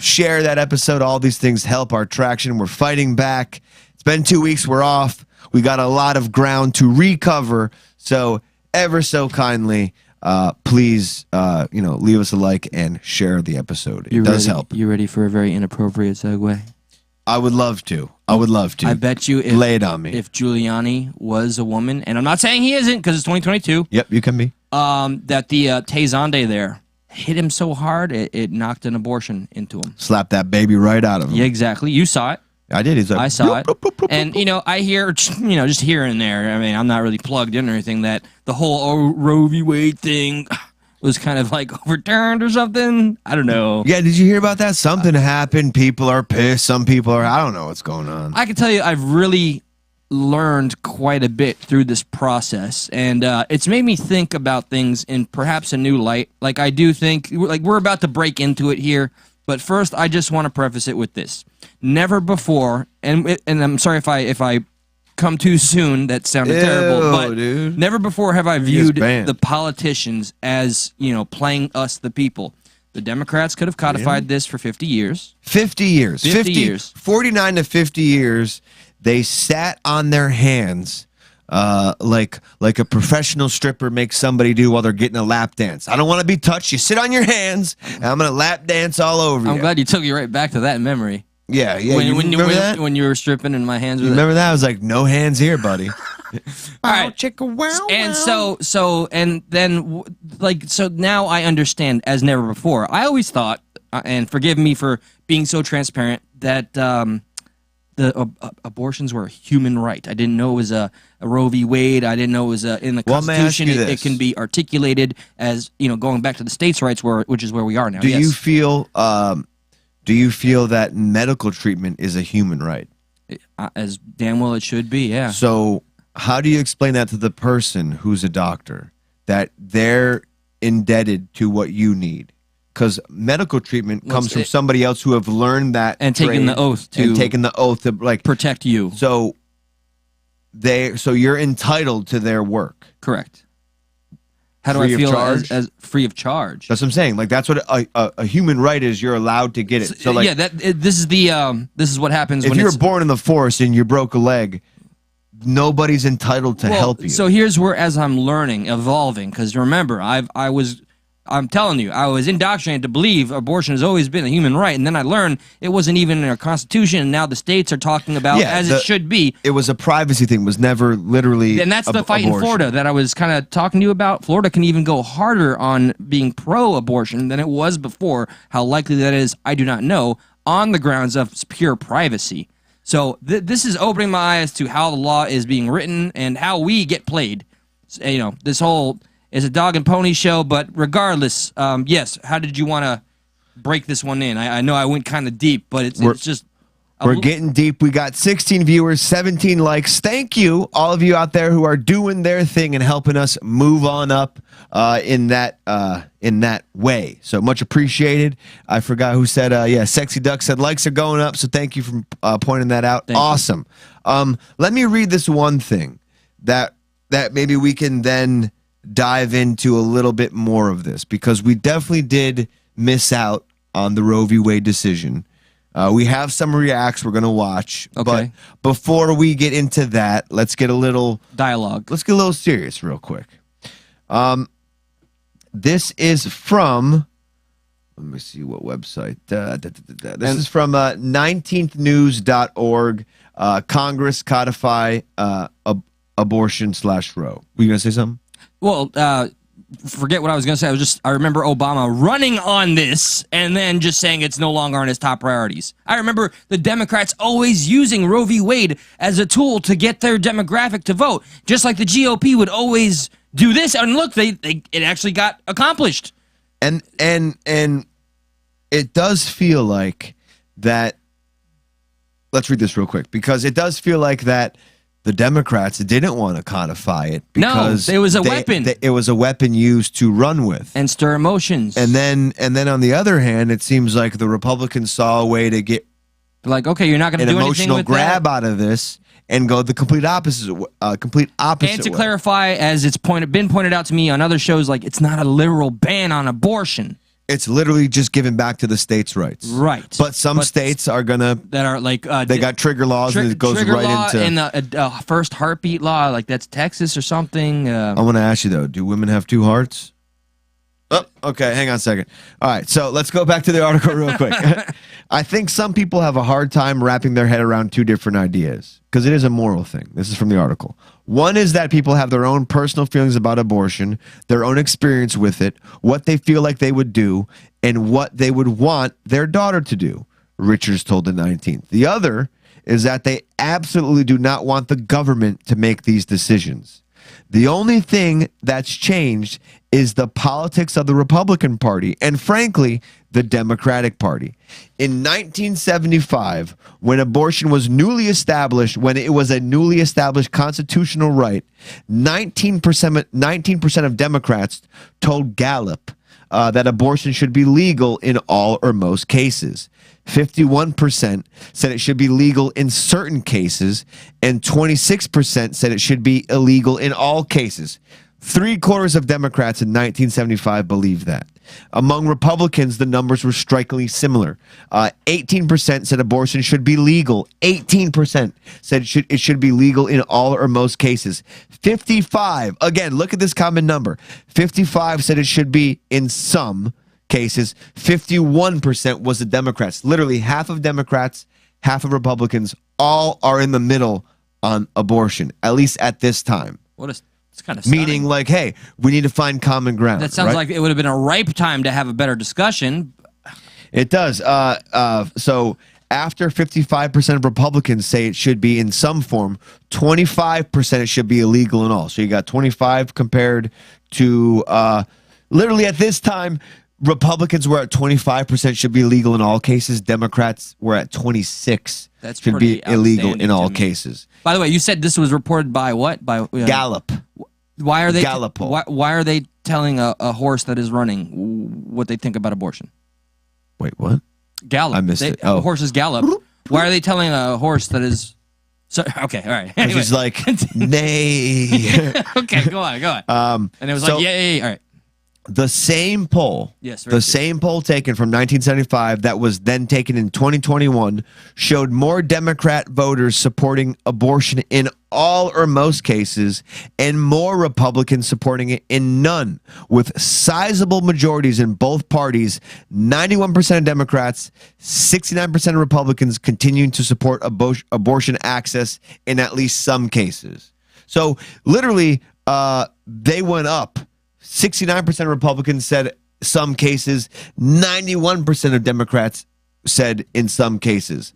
A: share that episode. All these things help our traction. We're fighting back. It's been 2 weeks. We're off. We got a lot of ground to recover. So ever so kindly, please, leave us a like and share the episode. It does help.
B: You ready for a very inappropriate segue?
A: I would love to. I
B: bet you
A: lay it on me.
B: If Giuliani was a woman, and I'm not saying he isn't because it's 2022.
A: Yep, you can be.
B: That the Tezande there hit him so hard it knocked an abortion into him.
A: Slap that baby right out of him.
B: Yeah, exactly. You saw it.
A: I did. He's like,
B: I saw it. And, I hear, just here and there. I mean, I'm not really plugged in or anything that the whole Roe v. Wade thing was kind of like overturned or something. I don't know.
A: Yeah, did you hear about that? Something happened. People are pissed. Some people are, I don't know what's going on.
B: I can tell you I've really learned quite a bit through this process. And it's made me think about things in perhaps a new light. Like, I do think, like, we're about to break into it here. But first, I just want to preface it with this. Never before, and I'm sorry if I come too soon, that sounded terrible, but
A: dude.
B: Never before have I viewed the politicians as, playing us the people. The Democrats could have codified this for 50 years.
A: 50 years.
B: 50 years.
A: 49 to 50 years, they sat on their hands like a professional stripper makes somebody do while they're getting a lap dance. I don't want to be touched. You sit on your hands, and I'm going to lap dance all over you.
B: I'm glad you took you right back to that memory.
A: Yeah.
B: When you were stripping and my hands were
A: remember that? I was like, no hands here, buddy.
B: All right. And so now I understand as never before. I always thought, and forgive me for being so transparent, that the abortions were a human right. I didn't know it was a Roe v. Wade. I didn't know it was in the Constitution. It can be articulated as going back to the states' rights, which is where we are now.
A: Do you feel that medical treatment is a human right?
B: As damn well it should be. Yeah.
A: So how do you explain that to the person who's a doctor, that they're indebted to what you need? Because medical treatment comes from somebody else who have learned that
B: and taken the oath to
A: like
B: protect you.
A: So you're entitled to their work.
B: Correct. How do I feel as free of charge?
A: That's what I'm saying. Like that's what a human right is. You're allowed to get it. So like,
B: this is what happens
A: if
B: when
A: you were born in the forest and you broke a leg. Nobody's entitled to help you.
B: So here's where, as I'm learning, evolving, because remember, I'm telling you, I was indoctrinated to believe abortion has always been a human right, and then I learned it wasn't even in our Constitution, and now the states are talking about it should be.
A: It was a privacy thing. It was never literally.
B: And that's the fight in Florida that I was kind of talking to you about. Florida can even go harder on being pro-abortion than it was before. How likely that is, I do not know, on the grounds of pure privacy. So this is opening my eyes to how the law is being written and how we get played. So, this whole is a dog and pony show, but regardless, yes. How did you want to break this one in? I know I went kind of deep, but it's just
A: We're getting deep. We got 16 viewers, 17 likes. Thank you, all of you out there who are doing their thing and helping us move on up in that way. So much appreciated. I forgot who said, yeah, Sexy Duck said likes are going up. So thank you for pointing that out. Awesome. Let me read this one thing that maybe we can then dive into a little bit more of this, because we definitely did miss out on the Roe v. Wade decision. We have some reacts we're going to watch.
B: Okay.
A: But before we get into that, let's get a little
B: dialogue.
A: Let's get a little serious real quick. This is from, let me see what website. This is from 19thnews.org. Congress codify abortion/Roe. Were you going to say something?
B: Well, forget what I was going to say. I remember Obama running on this and then just saying it's no longer on his top priorities. I remember the Democrats always using Roe v. Wade as a tool to get their demographic to vote, just like the GOP would always do this. And look, it actually got accomplished.
A: And it does feel like that. Let's read this real quick, because it does feel like that the Democrats didn't want to codify it because
B: it was a weapon.
A: It was a weapon used to run with
B: and stir emotions.
A: And then on the other hand, it seems like the Republicans saw a way to get
B: like, okay, you're not going to do anything with
A: an emotional grab out of this and go the complete opposite. And to
B: clarify, as it's been pointed out to me on other shows, like, it's not a literal ban on abortion.
A: It's literally just giving back to the states' rights.
B: Right.
A: But some states are going to...
B: That are like...
A: they got trigger laws, and it goes right into...
B: and the first heartbeat law, like that's Texas or something.
A: I want to ask you, though, do women have two hearts? Oh, okay, hang on a second. All right, so let's go back to the article real quick. I think some people have a hard time wrapping their head around two different ideas, because it is a moral thing. This is from the article. One is that people have their own personal feelings about abortion, their own experience with it, what they feel like they would do, and what they would want their daughter to do, Richards told the 19th. The other is that they absolutely do not want the government to make these decisions. The only thing that's changed is the politics of the Republican Party and, frankly, the Democratic Party. In 1975, when abortion was newly established, when it was a newly established constitutional right, 19% of Democrats told Gallup that abortion should be legal in all or most cases. 51% said it should be legal in certain cases, and 26% said it should be illegal in all cases. 3/4 of Democrats in 1975 believed that. Among Republicans, the numbers were strikingly similar. 18% said abortion should be legal. 18% said it should be legal in all or most cases. 55, again, look at this common number. 55 said it should be in some cases. 51% was the Democrats. Literally half of Democrats, half of Republicans, all are in the middle on abortion, at least at this time.
B: It's kind of
A: meaning like, hey, we need to find common ground.
B: That sounds like it would have been a ripe time to have a better discussion.
A: It does. So after 55% of Republicans say it should be in some form, 25% it should be illegal in all. So you got 25 compared to literally at this time, Republicans were at 25% should be illegal in all cases. Democrats were at 26.
B: That's
A: should be illegal in all cases.
B: By the way, you said this was reported by what? By
A: Gallup.
B: Why are they
A: Gallup poll.
B: Why are they telling a horse that is running what they think about abortion?
A: Wait, what?
B: Gallup.
A: I missed it. Oh.
B: Horses gallop. Why are they telling a horse that is? So, okay, all right.
A: Anyway. He's like, nay.
B: Okay, go on. And it was like, yay, all right.
A: The same poll, same poll taken from 1975 that was then taken in 2021 showed more Democrat voters supporting abortion in all or most cases and more Republicans supporting it in none, with sizable majorities in both parties. 91% of Democrats, 69% of Republicans continuing to support abortion access in at least some cases. So literally, they went up. 69% of Republicans said some cases. 91% of Democrats said in some cases.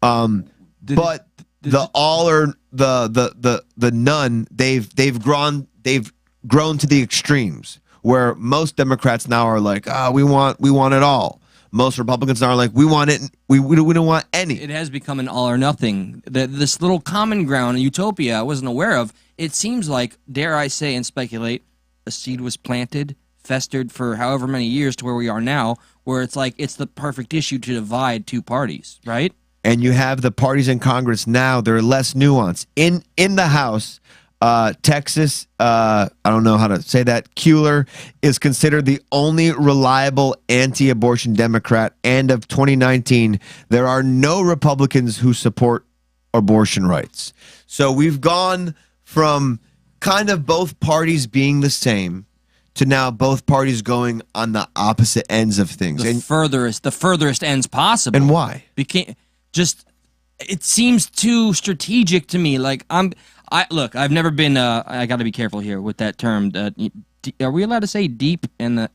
A: But the all or the none, they've grown to the extremes where most Democrats now are like, we want it all. Most Republicans are like, we want it. We don't want any.
B: It has become an all or nothing. This little common ground, utopia I wasn't aware of, it seems like, dare I say and speculate, a seed was planted, festered for however many years to where we are now, where it's like it's the perfect issue to divide two parties, right?
A: And you have the parties in Congress now, they're less nuanced. In the House, Texas, I don't know how to say that, Kuehler is considered the only reliable anti-abortion Democrat. And of 2019, there are no Republicans who support abortion rights. So we've gone from kind of both parties being the same to now both parties going on the opposite ends of things.
B: The furthest ends possible.
A: And why?
B: It seems too strategic to me. Like look, I've never been. I got to be careful here with that term. Are we allowed to say deep in the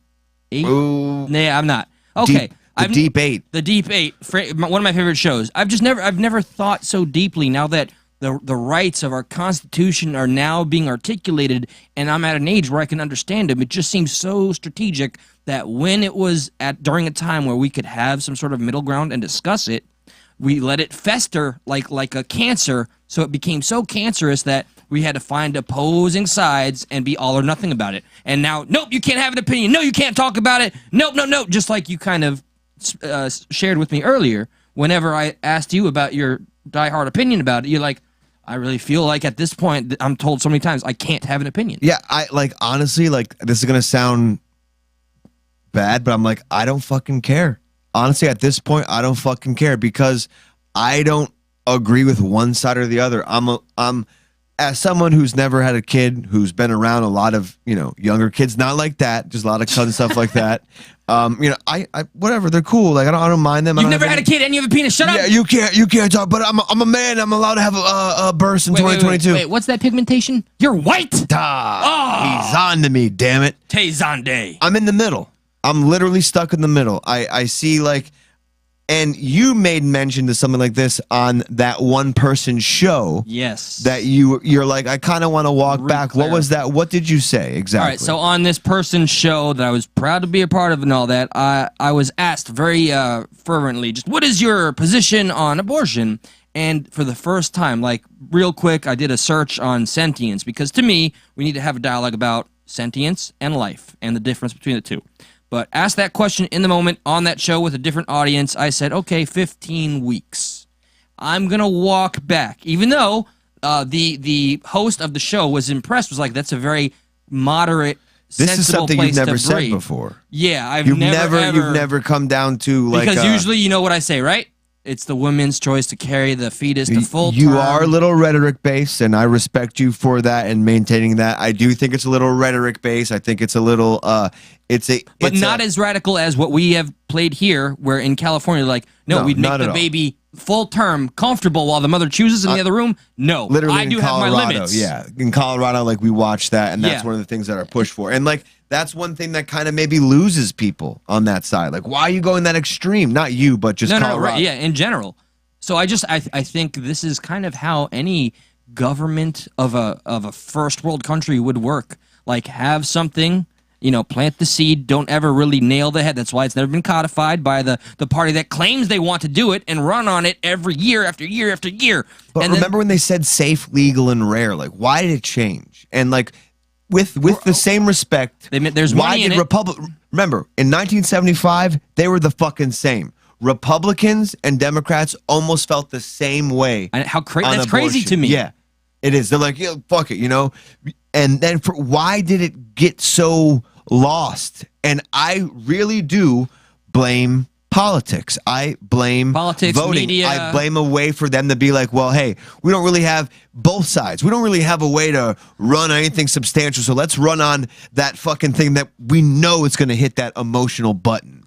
B: eight?
A: Ooh.
B: Nah, I'm not. Okay,
A: Deep Eight.
B: The Deep Eight. One of my favorite shows. I've never thought so deeply now that the rights of our Constitution are now being articulated, and I'm at an age where I can understand them. It just seems so strategic that when it was during a time where we could have some sort of middle ground and discuss it, we let it fester like a cancer, so it became so cancerous that we had to find opposing sides and be all or nothing about it. And now, nope, you can't have an opinion. No, you can't talk about it. Nope, no. Just like you kind of shared with me earlier, whenever I asked you about your diehard opinion about it, you're like, I really feel like at this point, I'm told so many times, I can't have an opinion.
A: Yeah, honestly, this is going to sound bad, but I'm like, I don't fucking care. Honestly, at this point, I don't fucking care because I don't agree with one side or the other. I'm as someone who's never had a kid, who's been around a lot of, younger kids, not like that, just a lot of cousin stuff like that. I whatever, they're cool. Like I don't mind them.
B: You've never had a kid and you have a penis. Shut up.
A: Yeah, you can't talk. But I'm a man. I'm allowed to have a burst in 2022.
B: Wait, what's that pigmentation? You're white.
A: He's on to me. Damn it.
B: Tezande.
A: I'm in the middle. I'm literally stuck in the middle. I see and you made mention to something like this on that one person show.
B: Yes.
A: That you're like, I kind of want to walk back. What was that? What did you say exactly?
B: All right. So on this person's show that I was proud to be a part of and all that, I was asked very fervently, just what is your position on abortion? And for the first time, real quick, I did a search on sentience because to me, we need to have a dialogue about sentience and life and the difference between the two. But asked that question in the moment on that show with a different audience. I said, okay, 15 weeks. I'm going to walk back. Even though the host of the show was impressed, was like, that's a very moderate,
A: this is something you've never said before.
B: Yeah,
A: you've never come down to
B: because usually you know what I say, right? It's the woman's choice to carry the fetus to full term.
A: You are a little rhetoric based, and I respect you for that and maintaining that. I do think it's a little rhetoric based. I think it's a little but
B: not as radical as what we have played here, where in California, we'd make the baby full term comfortable while the mother chooses in the other room. No,
A: literally,
B: I do have my limits.
A: Yeah, in Colorado, we watch that, and that's one of the things that are pushed for, and that's one thing that kind of maybe loses people on that side. Why are you going that extreme? Not you, but just Colorado.
B: No, right, yeah, in general. So I think this is kind of how any government of a first world country would work. Have something, plant the seed, don't ever really nail the head. That's why it's never been codified by the party that claims they want to do it and run on it every year after year after year.
A: But remember when they said safe, legal, and rare? Why did it change? And with the same respect,
B: there's
A: why
B: money in
A: did
B: it.
A: Remember, in 1975, they were the fucking same. Republicans and Democrats almost felt the same way.
B: That's crazy to me.
A: Yeah, it is. They're like, fuck it, And then why did it get so lost? And I really do blame politics. I blame
B: politics,
A: voting.
B: media.
A: I blame a way for them to be like, well, hey, we don't really have both sides. We don't really have a way to run anything substantial. So let's run on that fucking thing that we know it's going to hit that emotional button.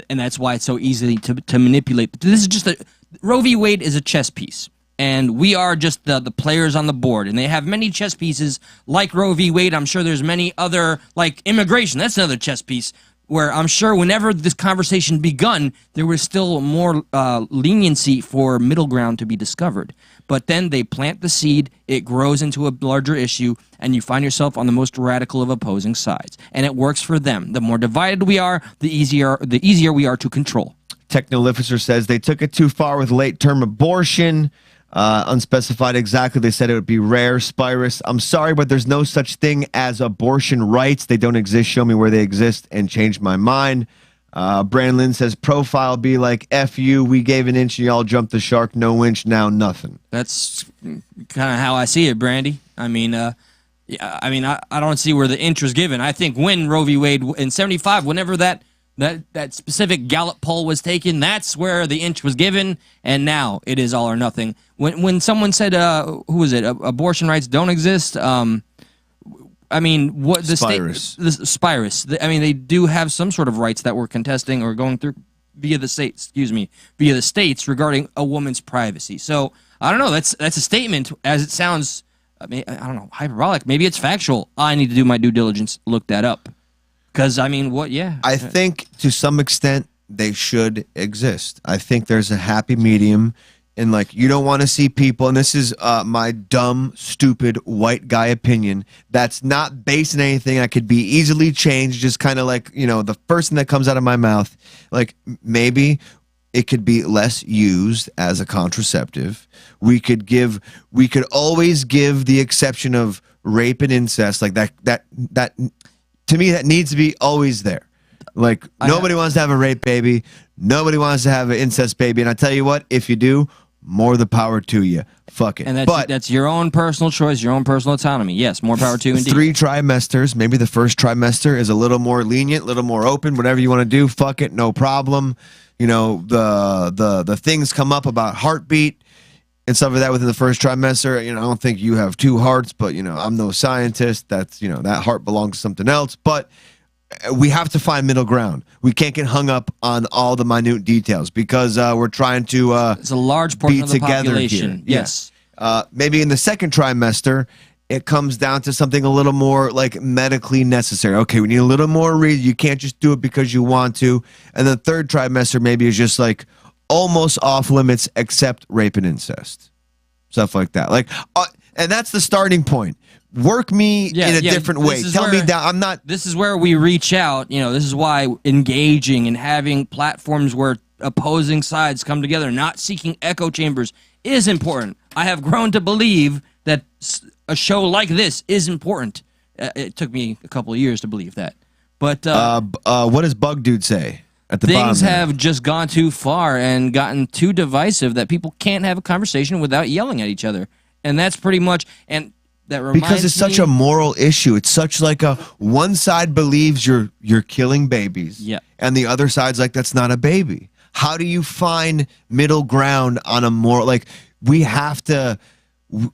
B: And that's why it's so easy to manipulate. This is just Roe v. Wade is a chess piece. And we are just the players on the board. And they have many chess pieces like Roe v. Wade. I'm sure there's many other, like immigration. That's another chess piece. where I'm sure whenever this conversation begun, there was still more leniency for middle ground to be discovered. But then they plant the seed, it grows into a larger issue, and you find yourself on the most radical of opposing sides. And it works for them. The more divided we are, the easier we are to control.
A: Technolificer says they took it too far with late-term abortion. Unspecified exactly. They said it would be rare. Spirus, I'm sorry, but there's no such thing as abortion rights. They don't exist. Show me where they exist and change my mind. Brandlin says profile be like F you. We gave an inch and y'all jumped the shark. No inch, now nothing.
B: That's kind of how I see it, Brandy. I mean, yeah, I mean, I don't see where the inch was given. I think when Roe v. Wade in '75, whenever that specific Gallup poll was taken, that's where the inch was given, and now it is all or nothing. When someone said, who was it? Abortion rights don't exist. I mean, what the
A: Spirus.
B: Spirus. I mean, they do have some sort of rights that we're contesting or going through via the states. Excuse me, via the states regarding a woman's privacy. So I don't know. That's a statement as it sounds. I mean, I don't know, hyperbolic. Maybe it's factual. I need to do my due diligence, look that up. Because, I mean, what, yeah.
A: I think to some extent they should exist. I think there's a happy medium. And, like, you don't want to see people, and this is my dumb, stupid, white guy opinion, that's not based on anything that could be easily changed, just kind of like, you know, the first thing that comes out of my mouth. Like, maybe it could be less used as a contraceptive. We could always give the exception of rape and incest, like that to me, that needs to be always there. Like, nobody wants to have a rape baby. Nobody wants to have an incest baby. And I tell you what, if you do, more the power to you. Fuck it.
B: And that's your own personal choice, your own personal autonomy. Yes, more power to you indeed.
A: 3 trimesters. Maybe the first trimester is a little more lenient, a little more open. Whatever you want to do, fuck it, no problem. You know, the things come up about heartbeat and stuff like that within the first trimester. You know, I don't think you have 2 hearts, but, you know, I'm no scientist. That's, you know, that heart belongs to something else. But we have to find middle ground. We can't get hung up on all the minute details because we're trying to
B: it's a large portion of the population.
A: Here.
B: Yes.
A: Maybe in the second trimester, it comes down to something a little more like medically necessary. Okay, we need a little more reason. You can't just do it because you want to. And the third trimester maybe is just like almost off limits except rape and incest. Stuff like that. Like, and that's the starting point. Work me in a different way. Tell me that I'm not.
B: This is where we reach out. You know, this is why engaging and having platforms where opposing sides come together, not seeking echo chambers, is important. I have grown to believe that a show like this is important. It took me a couple of years to believe that. But
A: what does Bug Dude say at the bottom?
B: Things have just gone too far and gotten too divisive that people can't have a conversation without yelling at each other. And that's pretty much. And that reminds
A: because it's such a moral issue. It's such like a one side believes you're killing babies, and the other side's like that's not a baby. How do you find middle ground on a moral? Like we have to.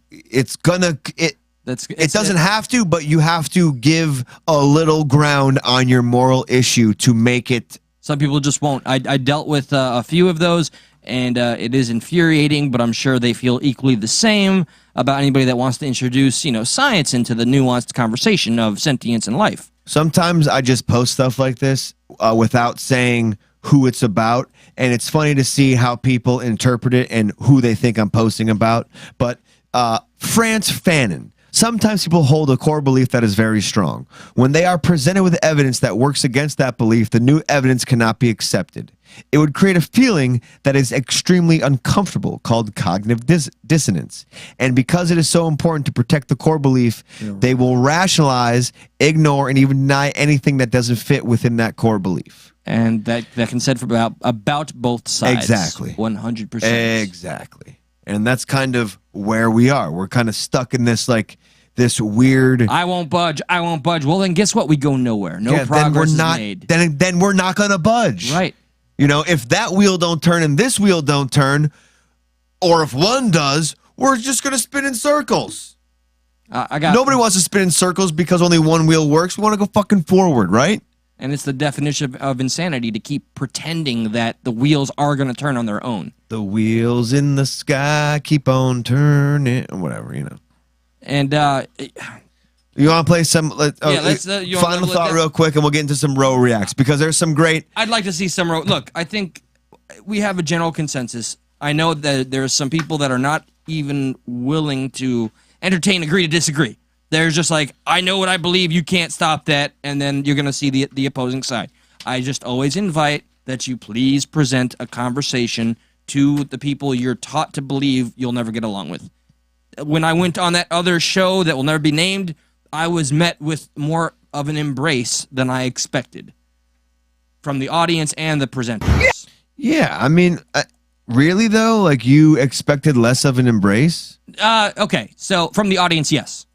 A: It doesn't have to, but you have to give a little ground on your moral issue to make it.
B: Some people just won't. I dealt with a few of those, and it is infuriating, but I'm sure they feel equally the same about anybody that wants to introduce, you know, science into the nuanced conversation of sentience and life.
A: Sometimes I just post stuff like this without saying who it's about, and it's funny to see how people interpret it and who they think I'm posting about. But FRANTZ FANON. Sometimes people hold a core belief that is very strong. When they are presented with evidence that works against that belief, the new evidence cannot be accepted. It would create a feeling that is extremely uncomfortable called cognitive dissonance. And because it is so important to protect the core belief, they will rationalize, ignore, and even deny anything that doesn't fit within that core belief.
B: And that can be said for about both sides.
A: Exactly.
B: 100%.
A: Exactly. And that's kind of where we are. We're kind of stuck in this like this weird.
B: I won't budge. I won't budge. Well, then guess what? We go nowhere. No progress is made.
A: Then we're not going to budge.
B: Right.
A: You know, if that wheel don't turn and this wheel don't turn, or if one does, we're just going to spin in circles. Nobody wants to spin in circles because only one wheel works. We want to go fucking forward, right?
B: And it's the definition of insanity to keep pretending that the wheels are going to turn on their own.
A: The wheels in the sky keep on turning, whatever, you know.
B: And
A: You want to play some?
B: let's.
A: Final thought, real quick, and we'll get into some row reacts because there's some great.
B: I'd like to see some row. Look, I think we have a general consensus. I know that there's some people that are not even willing to entertain, agree to disagree. They're just like, I know what I believe. You can't stop that, and then you're gonna see the opposing side. I just always invite that you please present a conversation to the people you're taught to believe you'll never get along with. When I went on that other show that will never be named, I was met with more of an embrace than I expected from the audience and the presenters.
A: Yeah, I mean, really though, like you expected less of an embrace?
B: Okay, so from the audience, yes.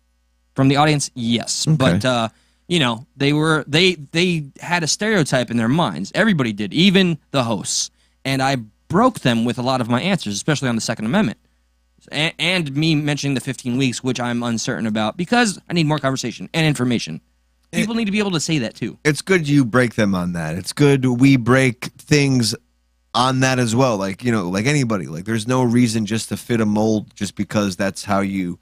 B: From the audience, yes.
A: Okay.
B: But you know, they had a stereotype in their minds. Everybody did, even the hosts. And I broke them with a lot of my answers, especially on the Second Amendment. And me mentioning the 15 weeks, which I'm uncertain about because I need more conversation and information. People need to be able to say that too.
A: It's good you break them on that. It's good we break things on that as well. Like, you know, like anybody. Like, there's no reason just to fit a mold just because that's how you...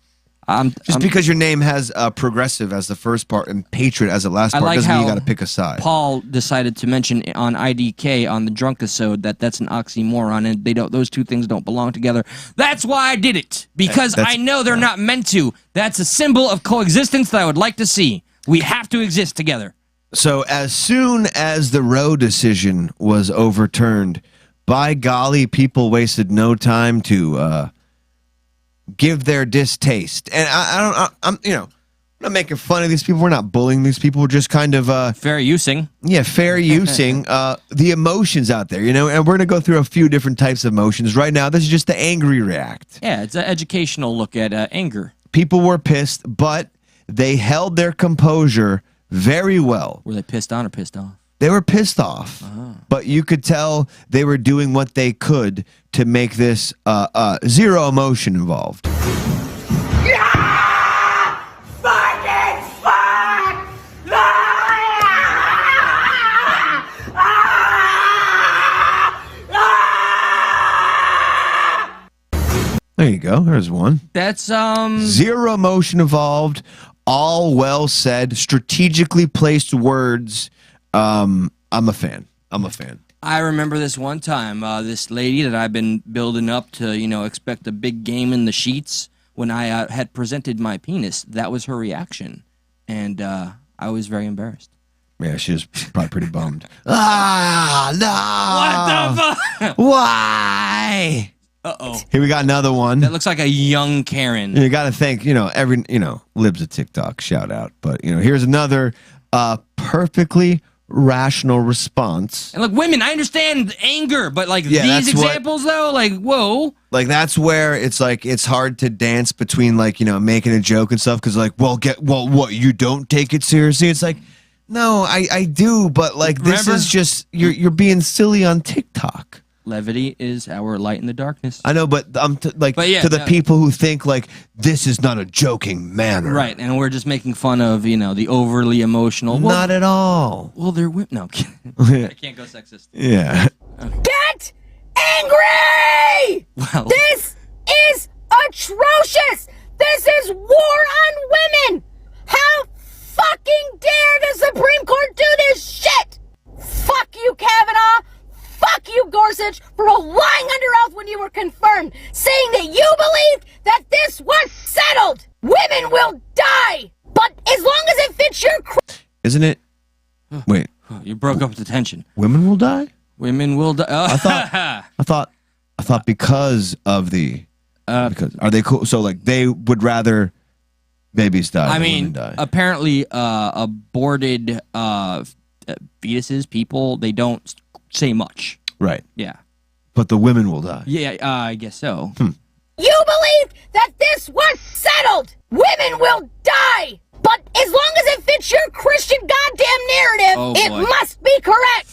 A: because your name has progressive as the first part and patriot as the last part doesn't mean you got to pick a side.
B: Paul decided to mention on IDK on the drunk episode that's an oxymoron and those two things don't belong together. That's why I did it because I know they're not meant to. That's a symbol of coexistence that I would like to see. We have to exist together.
A: So as soon as the Roe decision was overturned, by golly, people wasted no time to give their distaste. And I'm not making fun of these people. We're not bullying these people. We're just kind of
B: fair using.
A: Yeah, fair using the emotions out there, you know. And we're gonna go through a few different types of emotions right now. This is just the angry react.
B: Yeah, it's an educational look at anger.
A: People were pissed, but they held their composure very well.
B: Were they pissed on or pissed off?
A: They were pissed off, but you could tell they were doing what they could to make this zero emotion involved.
E: Yeah! Fucking fuck!
A: There you go. There's one.
B: That's
A: zero emotion involved. All well said, strategically placed words. I'm a fan.
B: I remember this one time, this lady that I've been building up to, you know, expect a big game in the sheets. When I had presented my penis, that was her reaction, and I was very embarrassed.
A: Yeah, she was probably pretty bummed. No!
B: What the fuck?
A: Why?
B: Uh-oh.
A: Here we got another one.
B: That looks like a young Karen.
A: You got to think, Lib's a TikTok shout out, but here's another perfectly rational response.
B: And look, women, I understand anger, but like these examples though, like whoa.
A: Like that's where it's like it's hard to dance between like, making a joke and stuff because like, what, you don't take it seriously? It's like, no, I do, but like this is just you're being silly on TikTok.
B: Levity is our light in the darkness.
A: I know, but to the people who think like this is not a joking manner,
B: right? And we're just making fun of the overly emotional.
A: Not at all.
B: Well, they're no. I can't go sexist.
A: Yeah.
B: Okay.
E: Get angry!
B: Well,
E: this is atrocious. This is war on women. How fucking dare the Supreme Court do this shit? Fuck you, Kavanaugh. Fuck you, Gorsuch, for lying under oath when you were confirmed, saying that you believed that this was settled. Women will die, but as long as it fits your...
A: Isn't it? Wait.
B: You broke up the tension.
A: Women will die?
B: Women will die.
A: I thought because of the... because are they cool? So like they would rather babies die than women die.
B: Apparently aborted fetuses, people, they don't say much.
A: Right.
B: Yeah.
A: But the women will die.
B: Yeah, I guess so.
E: You believed that this was settled. Women will die. But as long as it fits your Christian goddamn narrative, it must be correct.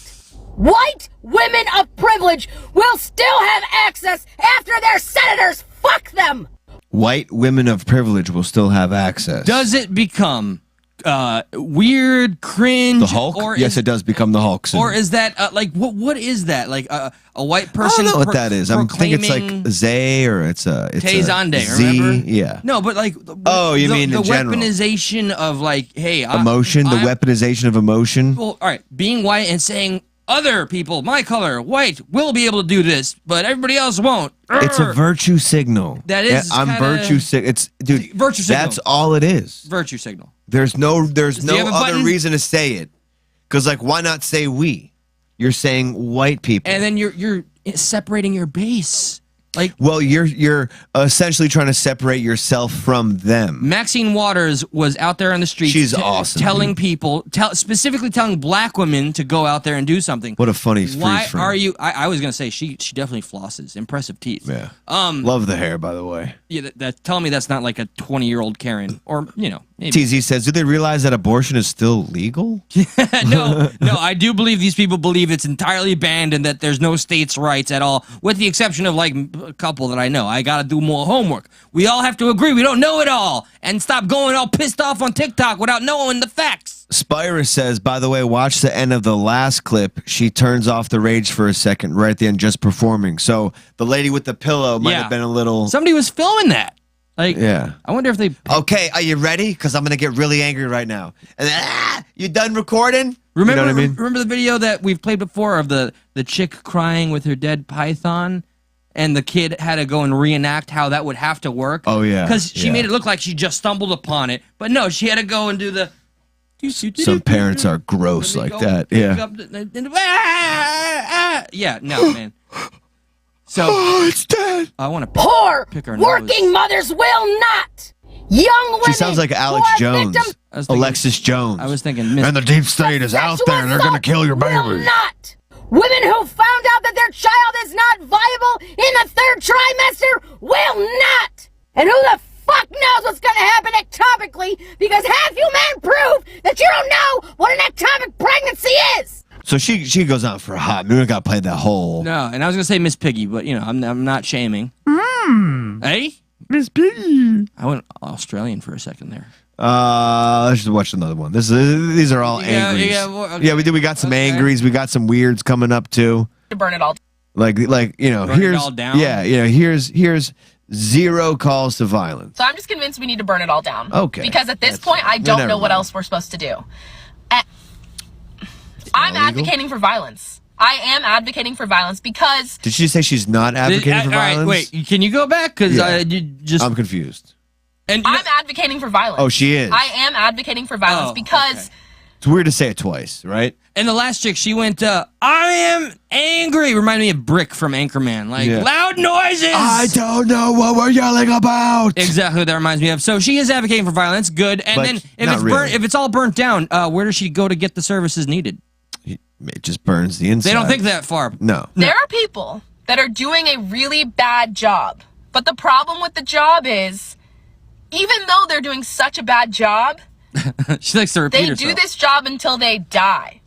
E: White women of privilege will still have access after their senators fuck them.
A: White women of privilege will still have access.
B: Does it become weird, cringe.
A: The Hulk?
B: Or
A: Yes, it does become the Hulk soon.
B: Or is that like what is that? Like a white person?
A: I don't know what that is. I think it's like
B: proclaiming
A: Zay or it's a
B: Zande,
A: Z.
B: remember?
A: Yeah.
B: No, but like
A: Oh, you mean
B: the
A: in general.
B: weaponization of like, hey,
A: Emotion, the weaponization of emotion.
B: Well, all right, being white and saying other people, my color, white, will be able to do this, but everybody else won't.
A: It's a virtue signal.
B: That is
A: I'm
B: kinda-
A: virtue signal. It's dude.
B: Virtue signal.
A: That's all it is.
B: Virtue signal.
A: There's no
B: you have a
A: other
B: button?
A: reason to say it. Because like, why not say we? You're saying white people.
B: And then you're separating your base. Like,
A: well, you're essentially trying to separate yourself from them.
B: Maxine Waters was out there on the streets.
A: She's awesome,
B: telling
A: dude.
B: people, specifically telling black women to go out there and do something.
A: What a funny
B: Why
A: freeze frame.
B: are you? I was gonna say she definitely flosses. Impressive teeth.
A: Yeah. Love the hair, by the way.
B: Yeah. Tell me that's not like a 20-year-old Karen, or maybe.
A: TZ says, do they realize that abortion is still legal?
B: no. I do believe these people believe it's entirely banned and that there's no states' rights at all, with the exception of like a couple that I know. I gotta do more homework. We all have to agree we don't know it all, and stop going all pissed off on TikTok without knowing the facts.
A: Spira says, by the way, watch the end of the last clip. She turns off the rage for a second right at the end, just performing. So the lady with the pillow might have been a little...
B: Somebody was filming that. Like,
A: yeah.
B: I wonder if they...
A: Okay, are you ready? Because I'm going to get really angry right now. And then, you done recording?
B: Remember,
A: you know what I mean?
B: Remember the video that we've played before of the chick crying with her dead python? And the kid had to go and reenact how that would have to work.
A: Oh, yeah.
B: Because she made it look like she just stumbled upon it. But no, she had to go and do the...
A: Some parents are gross like that. Yeah.
B: Yeah, no, man. So...
A: Oh, it's dead.
B: I want to
E: Poor
B: pick her
E: working
B: nose.
E: mothers will not. Young women.
A: She sounds like Alex
E: who are
A: Jones.
E: victims
B: I was thinking-
A: Alexis Jones.
B: I was thinking... Miss-
A: And the deep state is out there and they're going to kill your
E: will
A: baby.
E: not. Women who found out that their child is not viable in the third trimester will not. And who the fuck knows what's going to happen ectopically, because have you men prove that you don't know what an ectopic pregnancy is?
A: So she goes on for a hot minute. We got to play that whole...
B: No, and I was going to say Miss Piggy, but, I'm not shaming. Hey?
A: Miss Piggy.
B: I went Australian for a second there.
A: Let's just watch another one. These are all angries. Yeah, we got some angries. We got some weirds coming up too.
C: To burn it all.
A: Like
B: Burn
A: here's
B: it all down?
A: here's 0 calls to violence.
C: So I'm just convinced we need to burn it all down.
A: Okay.
C: Because at this
A: That's
C: point,
A: fine.
C: I don't
A: Never
C: know what
A: mind.
C: else we're supposed to do. I'm advocating for violence. I am advocating for violence because...
A: Did she say she's not advocating for violence?
B: All right, wait. Can you go back? Because
A: I'm confused.
B: And
C: I'm advocating for violence.
A: Oh, she is.
C: I am advocating for violence because...
B: okay.
A: It's weird to say it twice, right?
B: And the last chick, she went, I am angry. Reminded me of Brick from Anchorman. Like,
A: Yeah.
B: loud noises.
A: I don't know what we're yelling about.
B: Exactly what that reminds me of. So she is advocating for violence. Good. And
A: But
B: then
A: not really.
B: if it's all burnt down, where does she go to get the services needed?
A: It just burns the inside.
B: They don't think that far.
A: No.
C: There are people that are doing a really bad job. But the problem with the job is, even though they're doing such a bad job,
B: She likes to repeat
C: they
B: herself.
C: do this job until they die.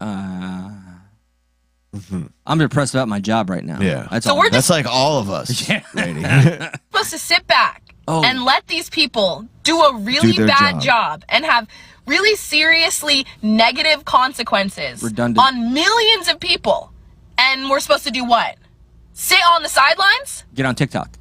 B: I'm depressed about my job right now.
A: Yeah.
B: That's
C: So
B: all.
C: we're
A: That's like all of us,
B: Yeah.
A: lady.
C: Supposed to sit back
B: Oh.
C: and let these people do a really
A: Do their
C: bad
A: job.
C: job and have really seriously negative consequences
B: Redundant.
C: on millions of people. And we're supposed to do what? Sit on the sidelines?
B: Get on TikTok.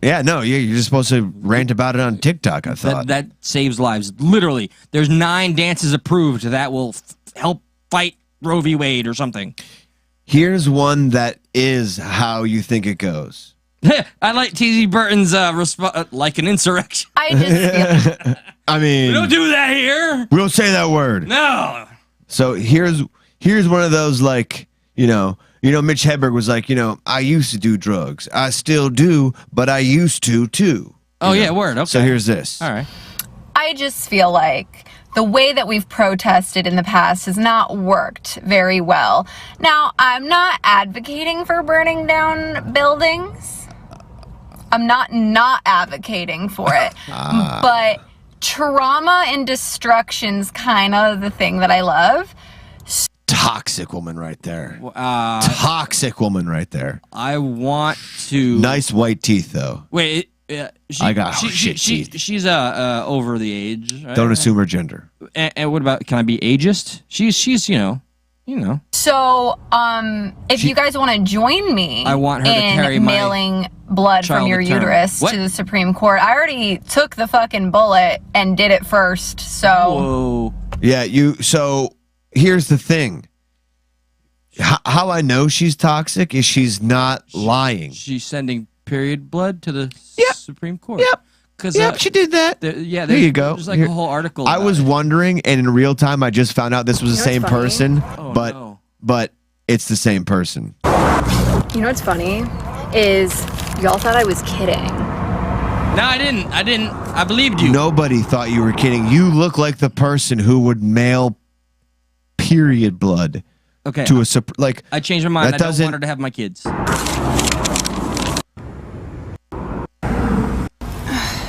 A: Yeah, no, you're just supposed to rant about it on TikTok, I thought.
B: That saves lives. Literally. There's 9 dances approved that will help fight Roe v. Wade or something.
A: Here's one that is how you think it goes.
B: I like T.Z. Burton's like an insurrection.
C: I just feel
A: I mean,
B: We don't do that here.
A: we don't say that word.
B: No.
A: So here's one of those, like, Mitch Hedberg was like, I used to do drugs. I still do, but I used to too.
B: Oh, yeah, word. Okay.
A: So here's this.
B: All right.
F: I just feel like the way that we've protested in the past has not worked very well. Now, I'm not advocating for burning down buildings. I'm not advocating for it. But trauma and destruction's kind of the thing that I love.
A: Toxic woman right there. Toxic woman right there.
B: I want to...
A: Nice white teeth, though.
B: Wait, Yeah,
A: I got shit teeth.
B: She's over the age. Right?
A: Don't assume her gender.
B: And what about? Can I be ageist? She's you know.
F: So, if you guys want to join me,
B: I want her to carry
F: in
B: my
F: mailing blood from your
B: child to term.
F: uterus
B: What?
F: to the Supreme Court. I already took the fucking bullet and did it first. So,
B: Whoa.
A: Yeah, so here's the thing. How I know she's toxic is she's not lying.
B: She's sending period blood to the Supreme Court.
A: Yep.
B: Because
A: Yep, she did that.
B: there
A: you go.
B: There's like
A: Here-
B: a whole article.
A: I
B: about
A: was
B: it.
A: wondering, and in real time, I just found out this was the same
E: what's funny?
A: person,
B: Oh,
A: but
B: no.
A: but it's the same person.
E: You know what's funny is y'all thought I was kidding.
B: No, I didn't. I believed you.
A: Nobody thought you were kidding. You look like the person who would mail period blood
B: Okay.
A: to a like.
B: I changed my mind.
A: That
B: I don't
A: doesn't-
B: want her to have my kids.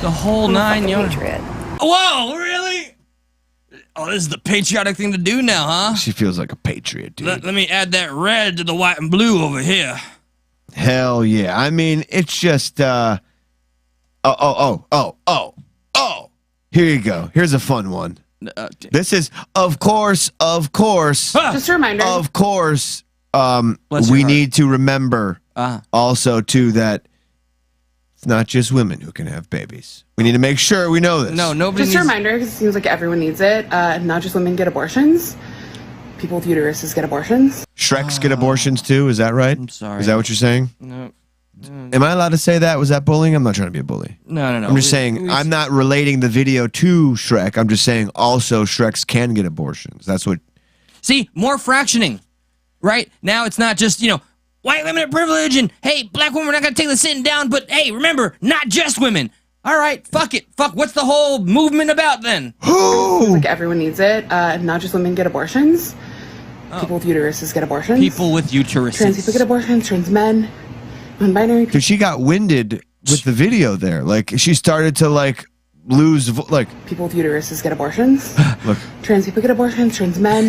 B: The whole nine yards.
E: Patriot.
B: Whoa, really? Oh, this is the patriotic thing to do now, huh?
A: She feels like a patriot, dude.
B: Let me add that red to the white and blue over here.
A: Hell yeah! I mean, it's just. Oh. Here you go. Here's a fun one. This is, of course.
G: Just a reminder.
A: Of course,
B: Bless your
A: we
B: heart.
A: need to remember also too that it's not just women who can have babies. We need to make sure we know this.
B: No, nobody
G: Just a
B: needs...
G: reminder, because it seems like everyone needs it. Not just women get abortions. People with uteruses get abortions.
A: Shreks get abortions too. Is that right?
B: I'm sorry.
A: Is that what you're saying?
B: No,
A: Am I allowed to say that? Was that bullying? I'm not trying to be a bully.
B: no.
A: I'm just saying I'm not relating the video to Shrek. I'm just saying also Shreks can get abortions. That's what.
B: See, more fractioning, right? Now it's not just, white women are privilege and, hey, black women are not going to take the sitting down, but, hey, remember, not just women. All right, fuck it. Fuck, what's the whole movement about then?
G: Seems like everyone needs it. Not just women get abortions. People with uteruses get abortions.
B: People with uteruses.
G: Trans people get abortions. Trans men. Non-binary people.
A: Dude, she got winded with the video there. Like she started to lose
G: People with uteruses get abortions.
A: Look.
G: Trans people get abortions. Trans men.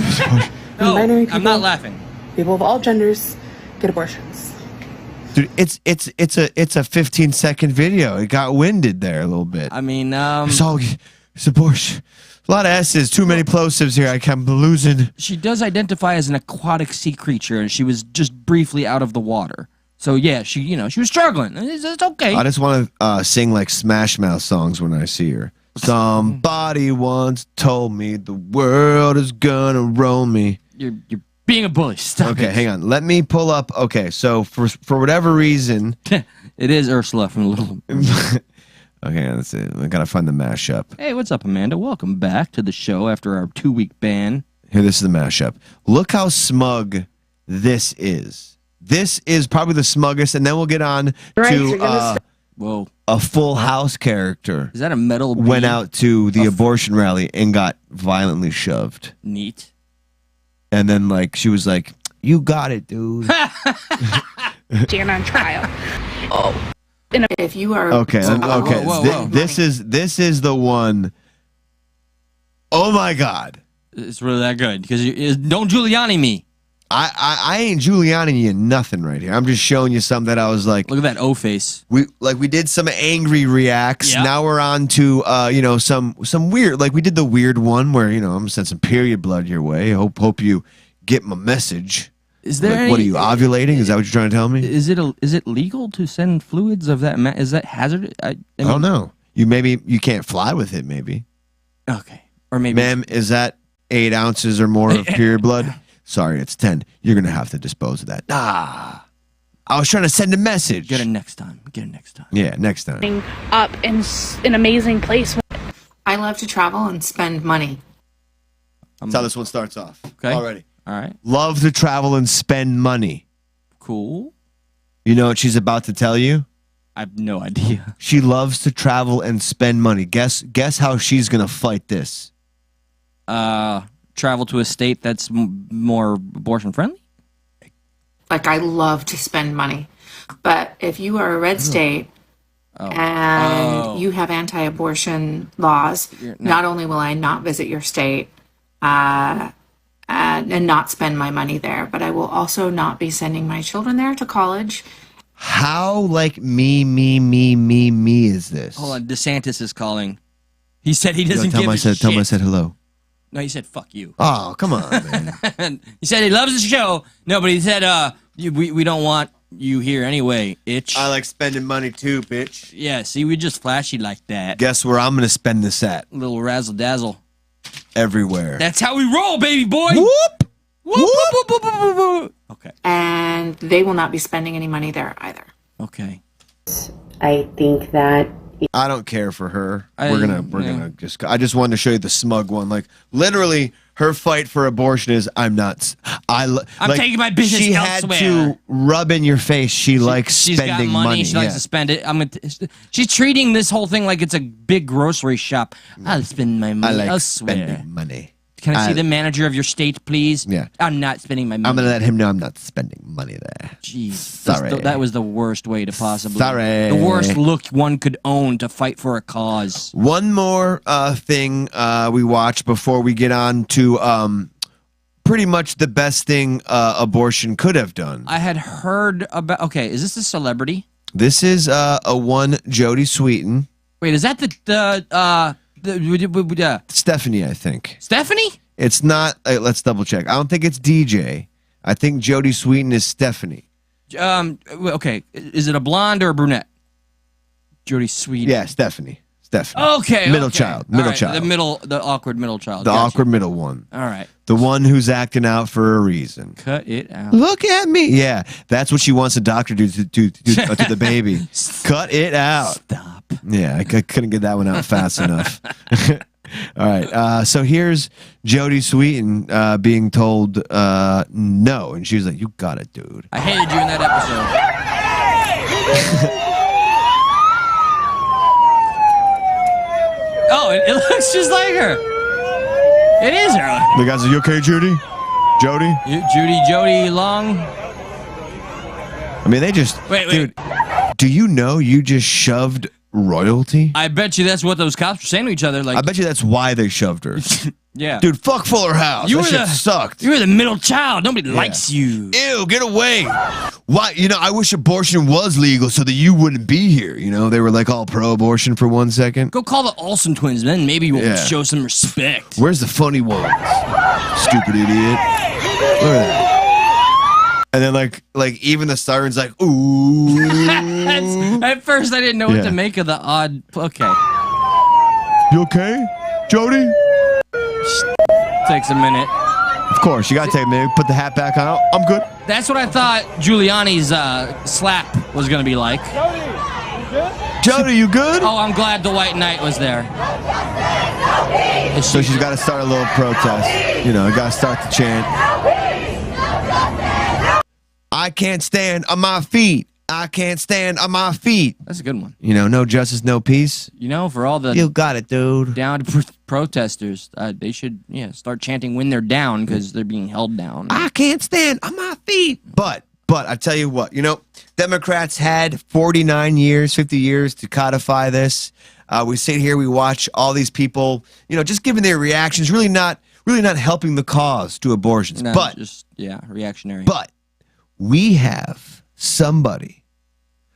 B: No,
G: Non-binary people.
B: I'm not laughing.
G: People of all genders get abortions.
A: Dude, it's a 15-second video. It got winded there a little bit.
B: I mean,
A: It's abortion. A lot of S's, too many plosives here. I'm losing.
B: she does identify as an aquatic sea creature, and she was just briefly out of the water. So yeah, she was struggling. It's okay.
A: I just want to sing Smash Mouth songs when I see her. Somebody once told me the world is gonna roll me.
B: You're being a bully. Stop
A: Okay,
B: it.
A: hang on. Let me pull up. Okay, so for whatever reason.
B: It is Ursula from Little.
A: Okay, that's it. I gotta find the mashup.
B: Hey, what's up, Amanda? Welcome back to the show after our 2-week ban.
A: Here, this is the mashup. Look how smug this is. This is probably the smuggest, and then we'll get on to
B: Whoa.
A: a Full House character.
B: Is that a metal bee?
A: Went out to the abortion rally and got violently shoved.
B: Neat.
A: And then she was like, "You got it, dude."
H: Stand on trial.
G: If you are
A: Okay, okay.
B: whoa.
A: This is the one. Oh my God!
B: It's really that good because don't Giuliani me.
A: I ain't Giuliani you nothing right here. I'm just showing you something that I was like.
B: Look at that O face.
A: We did some angry reacts.
B: Yep.
A: Now we're on to some weird. We did the weird one where I'm gonna send some period blood your way. Hope you get my message.
B: Is there
A: what are you ovulating? Is that what you're trying to tell me?
B: Is it legal to send fluids of that? Is that hazardous? I
A: don't know. You can't fly with it. Maybe.
B: Okay, or maybe.
A: Ma'am, is that 8 ounces or more of period blood? Sorry, it's 10. You're gonna have to dispose of that. I was trying to send a message.
B: Get it next time.
A: Yeah, next time.
H: Up in an amazing place.
I: I love to travel and spend money.
A: That's how this one starts off.
B: Okay.
A: Already.
B: All right.
A: Love to travel and spend money.
B: Cool.
A: You know what she's about to tell you?
B: I have no idea.
A: She loves to travel and spend money. Guess how she's gonna fight this.
B: Travel to a state that's more abortion friendly.
I: I love to spend money. But if you are a red state and you have anti-abortion laws, not only will I not visit your state and not spend my money there, but I will also not be sending my children there to college.
A: How like me is this?
B: Hold on, DeSantis is calling. He said he doesn't
A: tell
B: give
A: him
B: a shit.
A: Tell him I said hello.
B: No, he said fuck you.
A: Oh, come on, man.
B: He said he loves the show. No, but he said we don't want you here anyway, itch.
A: I like spending money too, bitch.
B: Yeah, see, we just flashy like that.
A: Guess where I'm gonna spend this at?
B: Little razzle dazzle.
A: Everywhere.
B: That's how we roll, baby boy.
A: Whoop!
B: Whoop, whoop, whoop, whoop, whoop, whoop. Okay.
I: And they will not be spending any money there either.
B: Okay.
J: I think that
A: I don't care for her. We're gonna just. I just wanted to show you the smug one. Like literally, her fight for abortion is I'm not. I'm
B: taking my business
A: She
B: elsewhere.
A: had to rub in your face. She likes
B: She's
A: spending
B: got money. She likes to spend it. She's treating this whole thing like it's a big grocery shop. I'll spend my money
A: I like
B: elsewhere.
A: spending money.
B: Can I see the manager of your state, please?
A: Yeah.
B: I'm not spending my money.
A: I'm gonna let him know I'm not spending money there.
B: Jeez.
A: Sorry.
B: That was the worst way to possibly.
A: Sorry.
B: The worst look one could own to fight for a cause.
A: One more thing we watch before we get on to pretty much the best thing abortion could have done.
B: I had heard about. Okay, is this a celebrity?
A: This is a one JODIE SWEETIN.
B: Wait, is that the
A: Stephanie, I think.
B: Stephanie?
A: It's not. Let's double check. I don't think it's DJ. I think JODIE SWEETIN is Stephanie.
B: Okay, is it a blonde or a brunette? JODIE SWEETIN.
A: Yeah, Stephanie.
B: Okay.
A: Middle
B: okay.
A: child.
B: All right, the awkward middle child.
A: The
B: Gotcha.
A: awkward middle one.
B: All right.
A: The one who's acting out for a reason.
B: Cut it out.
A: Look at me. Yeah, that's what she wants the doctor to do to the baby. Cut it out.
B: Stop.
A: Yeah, I couldn't get that one out fast enough. All right. So here's JODIE SWEETIN being told no, and she's like, "You got it, dude."
B: I hated you in that episode. Oh, it looks just like her. It is her.
A: The guys are, "You okay, Judy? JODIE?"
B: Jody Long.
A: I mean, they just
B: Wait.
A: Dude, do you know you just shoved royalty?
B: I bet you that's what those cops were saying to each other. Like,
A: I bet you that's why they shoved her.
B: yeah,
A: Dude, fuck Fuller House.
B: You
A: That
B: were
A: shit
B: the-
A: sucked.
B: you were the middle child. Nobody likes you.
A: Ew, get away. Why? You know, I wish abortion was legal so that you wouldn't be here. You know, they were like all pro-abortion for 1 second.
B: Go call the Olsen twins, then maybe we'll
A: Yeah.
B: show some respect.
A: Where's the funny ones? Stupid idiot. Look at that. And then like even the siren's like, ooh.
B: At first, I didn't know what
A: Yeah.
B: to make of the odd. Okay,
A: You okay, Jody?
B: takes a minute.
A: Of course, you gotta take a minute. Put the hat back on. I'm good.
B: That's what I thought Giuliani's slap was gonna be like.
A: Jody, you good?
B: Oh, I'm glad the White Knight was there.
A: So she's got to start a little protest. You know, got to start the chant. I can't stand on my feet. I can't stand on my feet.
B: That's a good one.
A: You know, no justice, no peace.
B: You know, for all the
A: You got it, dude.
B: down protesters, they should start chanting when they're down because they're being held down.
A: I can't stand on my feet. But I tell you what, you know, Democrats had 49 years, 50 years to codify this. We sit here, we watch all these people, you know, just giving their reactions, really not helping the cause to abortions.
B: No,
A: but
B: just reactionary.
A: But we have somebody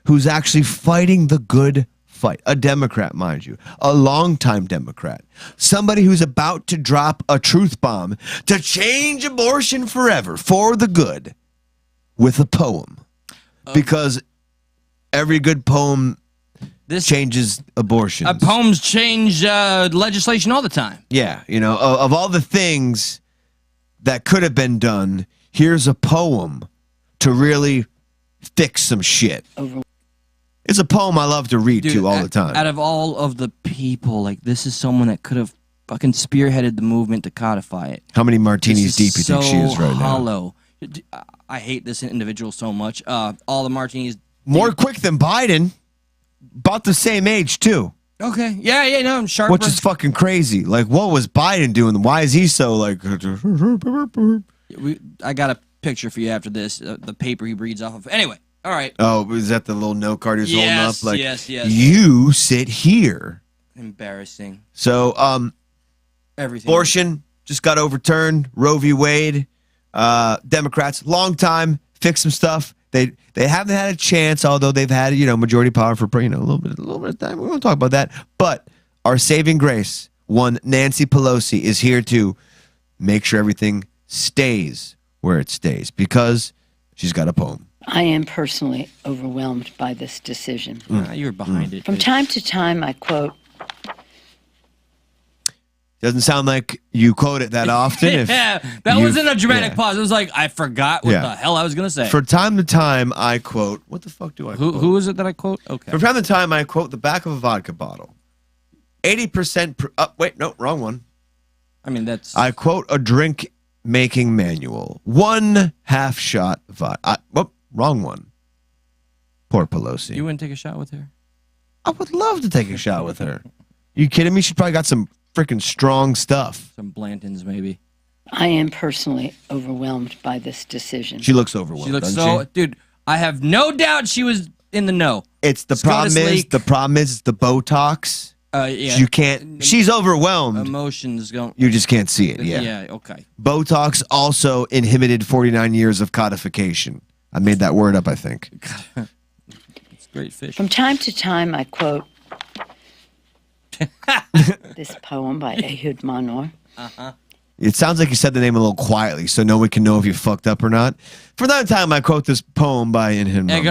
A: who's actually fighting the good fight. A Democrat, mind you. A longtime Democrat. Somebody who's about to drop a truth bomb to change abortion forever for the good with a poem. Because every good poem changes abortion.
B: Poems change legislation all the time.
A: Yeah, you know, of all the things that could have been done, here's a poem to really fix some shit. It's a poem I love to read to all the time.
B: Out of all of the people, like, this is someone that could have fucking spearheaded the movement to codify it.
A: How many martinis deep you think she is right now?
B: Hollow. I hate this individual so much. All the martinis.
A: More quick than Biden. About the same age, too.
B: Okay. Yeah, no, I'm sharper.
A: Which is fucking crazy. Like, what was Biden doing? Why is he so, like...
B: I got a picture for you after this, the paper he reads off of. Anyway, all right.
A: Oh, is that the little note card he's holding up? Like,
B: yes.
A: You sit here.
B: Embarrassing.
A: So,
B: Everything.
A: abortion just got overturned. Roe v. Wade. Democrats, long time, fix some stuff. They haven't had a chance, although they've had majority power for a little bit of time. We won't talk about that. But our saving grace, one Nancy Pelosi, is here to make sure everything stays where it stays because she's got a poem.
K: I am personally overwhelmed by this decision.
B: You're behind it.
K: From time to time, I quote.
A: Doesn't sound like you quote it that often.
B: Yeah, that wasn't a dramatic pause. It was like, I forgot what the hell I was going to say.
A: From time to time, I quote, what the fuck do I quote?
B: Who is it that I quote? Okay.
A: From time to time, I quote the back of a vodka bottle. 80%, wait, no, wrong one.
B: I mean, that's...
A: I quote a drink-making manual. 1 half-shot vodka. Wrong one. Poor Pelosi.
B: You wouldn't take a shot with her?
A: I would love to take a shot with her. You kidding me? She probably got some freaking strong stuff.
B: Some Blantons, maybe.
K: I am personally overwhelmed by this decision.
A: She looks overwhelmed.
B: She looks so... Dude, I have no doubt she was in the know.
A: It's the problem is the Botox.
B: Yeah.
A: You can't... She's overwhelmed.
B: Emotions don't...
A: You just can't see it, yeah.
B: Yeah, okay.
A: Botox also inhibited 49 years of codification. I made that word up, I think.
B: It's great fish.
K: From time to time, I quote this poem by Ehud Manor.
A: It sounds like you said the name a little quietly, so no one can know if you fucked up or not. From time to time, I quote this poem by Ehud Manor.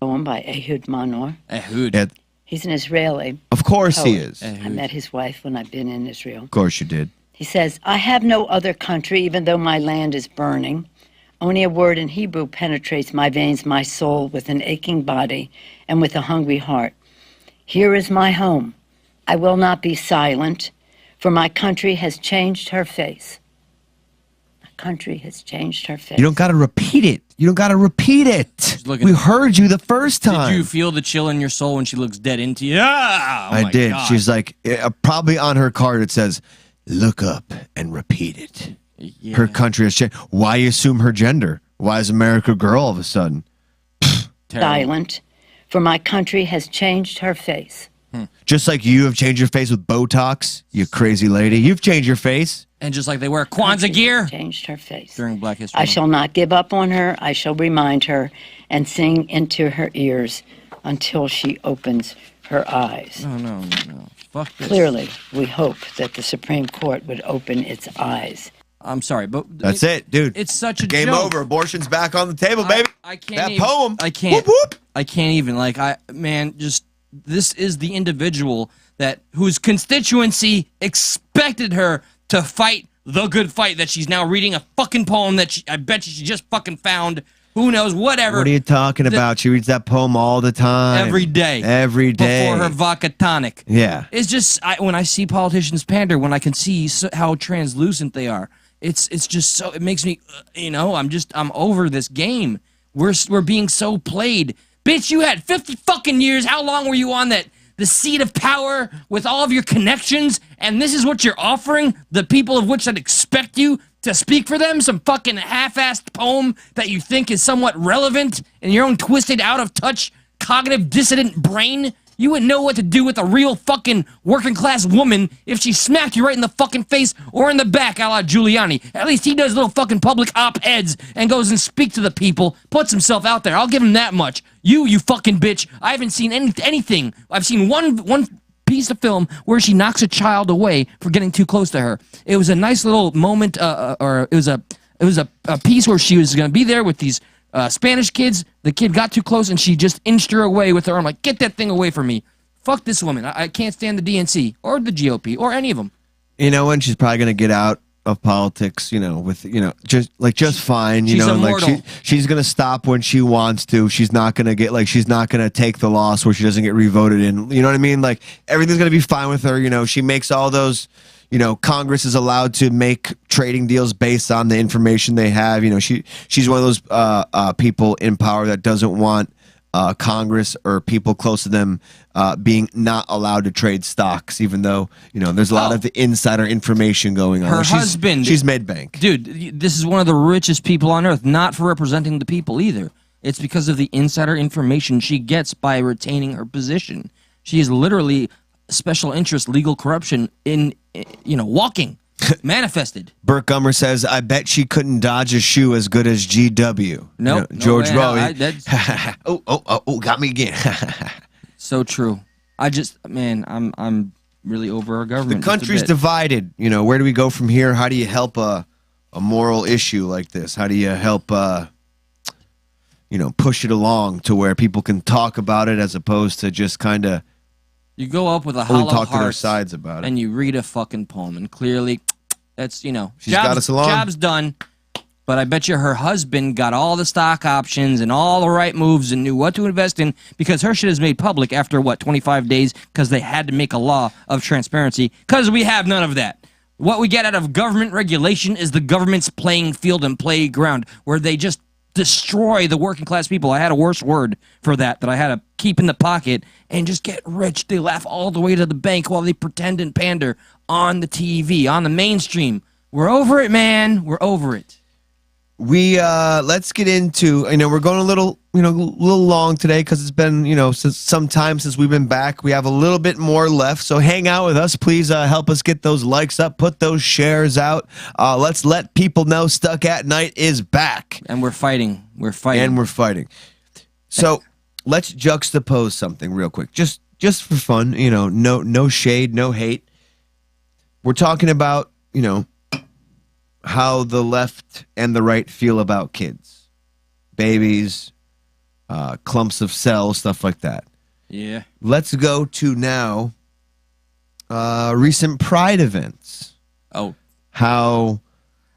K: Poem by Ehud Manor.
B: Ehud.
K: He's an Israeli.
A: Of course
K: poet.
A: he is.
K: I met his wife when I've been in Israel.
A: Of course you did.
K: He says, I have no other country, even though my land is burning. Only a word in Hebrew penetrates my veins, my soul, with an aching body and with a hungry heart. Here is my home. I will not be silent, for my country has changed her face. My country has changed her face.
A: You don't got to repeat it. You don't got to repeat it. We heard you the first time.
B: Did you feel the chill in your soul when she looks dead into you? Ah! Oh
A: I did.
B: God.
A: She's like, probably on her card it says, look up and repeat it. Yeah. Her country has changed. Why assume her gender? Why is America a girl all of a sudden?
K: Silent, for my country has changed her face.
A: Just like you have changed your face with Botox, you crazy lady. You've changed your face.
B: And just like they wear Kwanzaa gear.
K: Changed her face.
B: During Black History
K: I
B: Month.
K: shall not give up on her. I shall remind her and sing into her ears until she opens her eyes.
B: No. Fuck this.
K: Clearly, we hope that the Supreme Court would open its eyes.
B: I'm sorry, but...
A: That's it, dude.
B: It's such a
A: Game
B: joke.
A: over. Abortion's back on the table, baby.
B: I can't
A: that poem.
B: I can't.
A: Whoop, whoop.
B: I can't even. Like, this is the individual whose constituency expected her to fight the good fight that she's now reading a fucking poem that I bet you she just fucking found. Who knows, whatever.
A: What are you talking about? She reads that poem all the time.
B: Every day.
A: Every day.
B: Before her vodka tonic.
A: Yeah.
B: It's just, when I see politicians pander, when I can see how translucent they are, it's just so, it makes me, I'm over this game. We're being so played. Bitch, you had 50 fucking years. How long were you on the seat of power with all of your connections, and this is what you're offering the people of which that expect you to speak for them? Some fucking half-assed poem that you think is somewhat relevant in your own twisted, out-of-touch, cognitive dissident brain? You wouldn't know what to do with a real fucking working-class woman if she smacked you right in the fucking face or in the back, a la Giuliani. At least he does little fucking public op-eds and goes and speaks to the people, puts himself out there. I'll give him that much. You fucking bitch. I haven't seen anything. I've seen one piece of film where she knocks a child away for getting too close to her. It was a nice little moment, or it was a piece where she was going to be there with these Spanish kids. The kid got too close and she just inched her away with her arm, like, get that thing away from me. Fuck this woman. I can't stand the DNC or the GOP or any of them.
A: You know, and she's probably going to get out of politics, just fine.
B: She's immortal.
A: She's going to stop when she wants to. She's not going to she's not going to take the loss where she doesn't get revoted in. You know what I mean? Like, everything's going to be fine with her. She makes all those, Congress is allowed to make trading deals based on the information they have. She's one of those people in power that doesn't want Congress or people close to them being not allowed to trade stocks, even though there's a lot of insider information going on.
B: Her husband,
A: she's made bank.
B: Dude, this is one of the richest people on earth, not for representing the people either. It's because of the insider information she gets by retaining her position. She is literally special interest legal corruption in walking. manifested.
A: Burt Gummer says, I bet she couldn't dodge a shoe as good as GW.
B: Nope,
A: George
B: no way.
A: Rowe. Oh, got me again.
B: So true. I'm really over our government.
A: The country's divided. Where do we go from here? How do you help a moral issue like this? How do you help, push it along to where people can talk about it as opposed to just kind of
B: you go up with a hollow
A: talk to their
B: heart
A: sides about it.
B: and you read a fucking poem, and clearly, that's
A: She's got us along.
B: Job's done. But I bet you her husband got all the stock options and all the right moves and knew what to invest in because her shit is made public after, 25 days because they had to make a law of transparency because we have none of that. What we get out of government regulation is the government's playing field and playground where they just destroy the working class people. I had a worse word for that I had to keep in the pocket and just get rich. They laugh all the way to the bank while they pretend and pander on the TV, on the mainstream. We're over it, man. We're over it.
A: We let's get into we're going a little long today because it's been some time since we've been back. We have a little bit more left, so hang out with us. Please help us get those likes up, put those shares out. Let's let people know Stuck at Night is back,
B: and we're fighting.
A: So let's juxtapose something real quick, just for fun. No shade, no hate. We're talking about how the left and the right feel about kids, babies, clumps of cells, stuff like that.
B: Yeah.
A: Let's go to now recent Pride events.
B: Oh.
A: How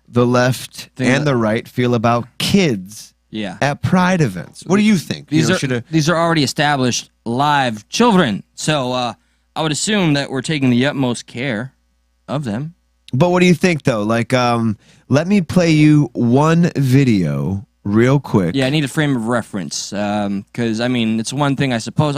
A: the left and the right feel about kids at Pride events. What do you think?
B: These are already established live children. So I would assume that we're taking the utmost care of them.
A: But what do you think, though? Let me play you one video real quick.
B: Yeah, I need a frame of reference because, it's one thing, I suppose.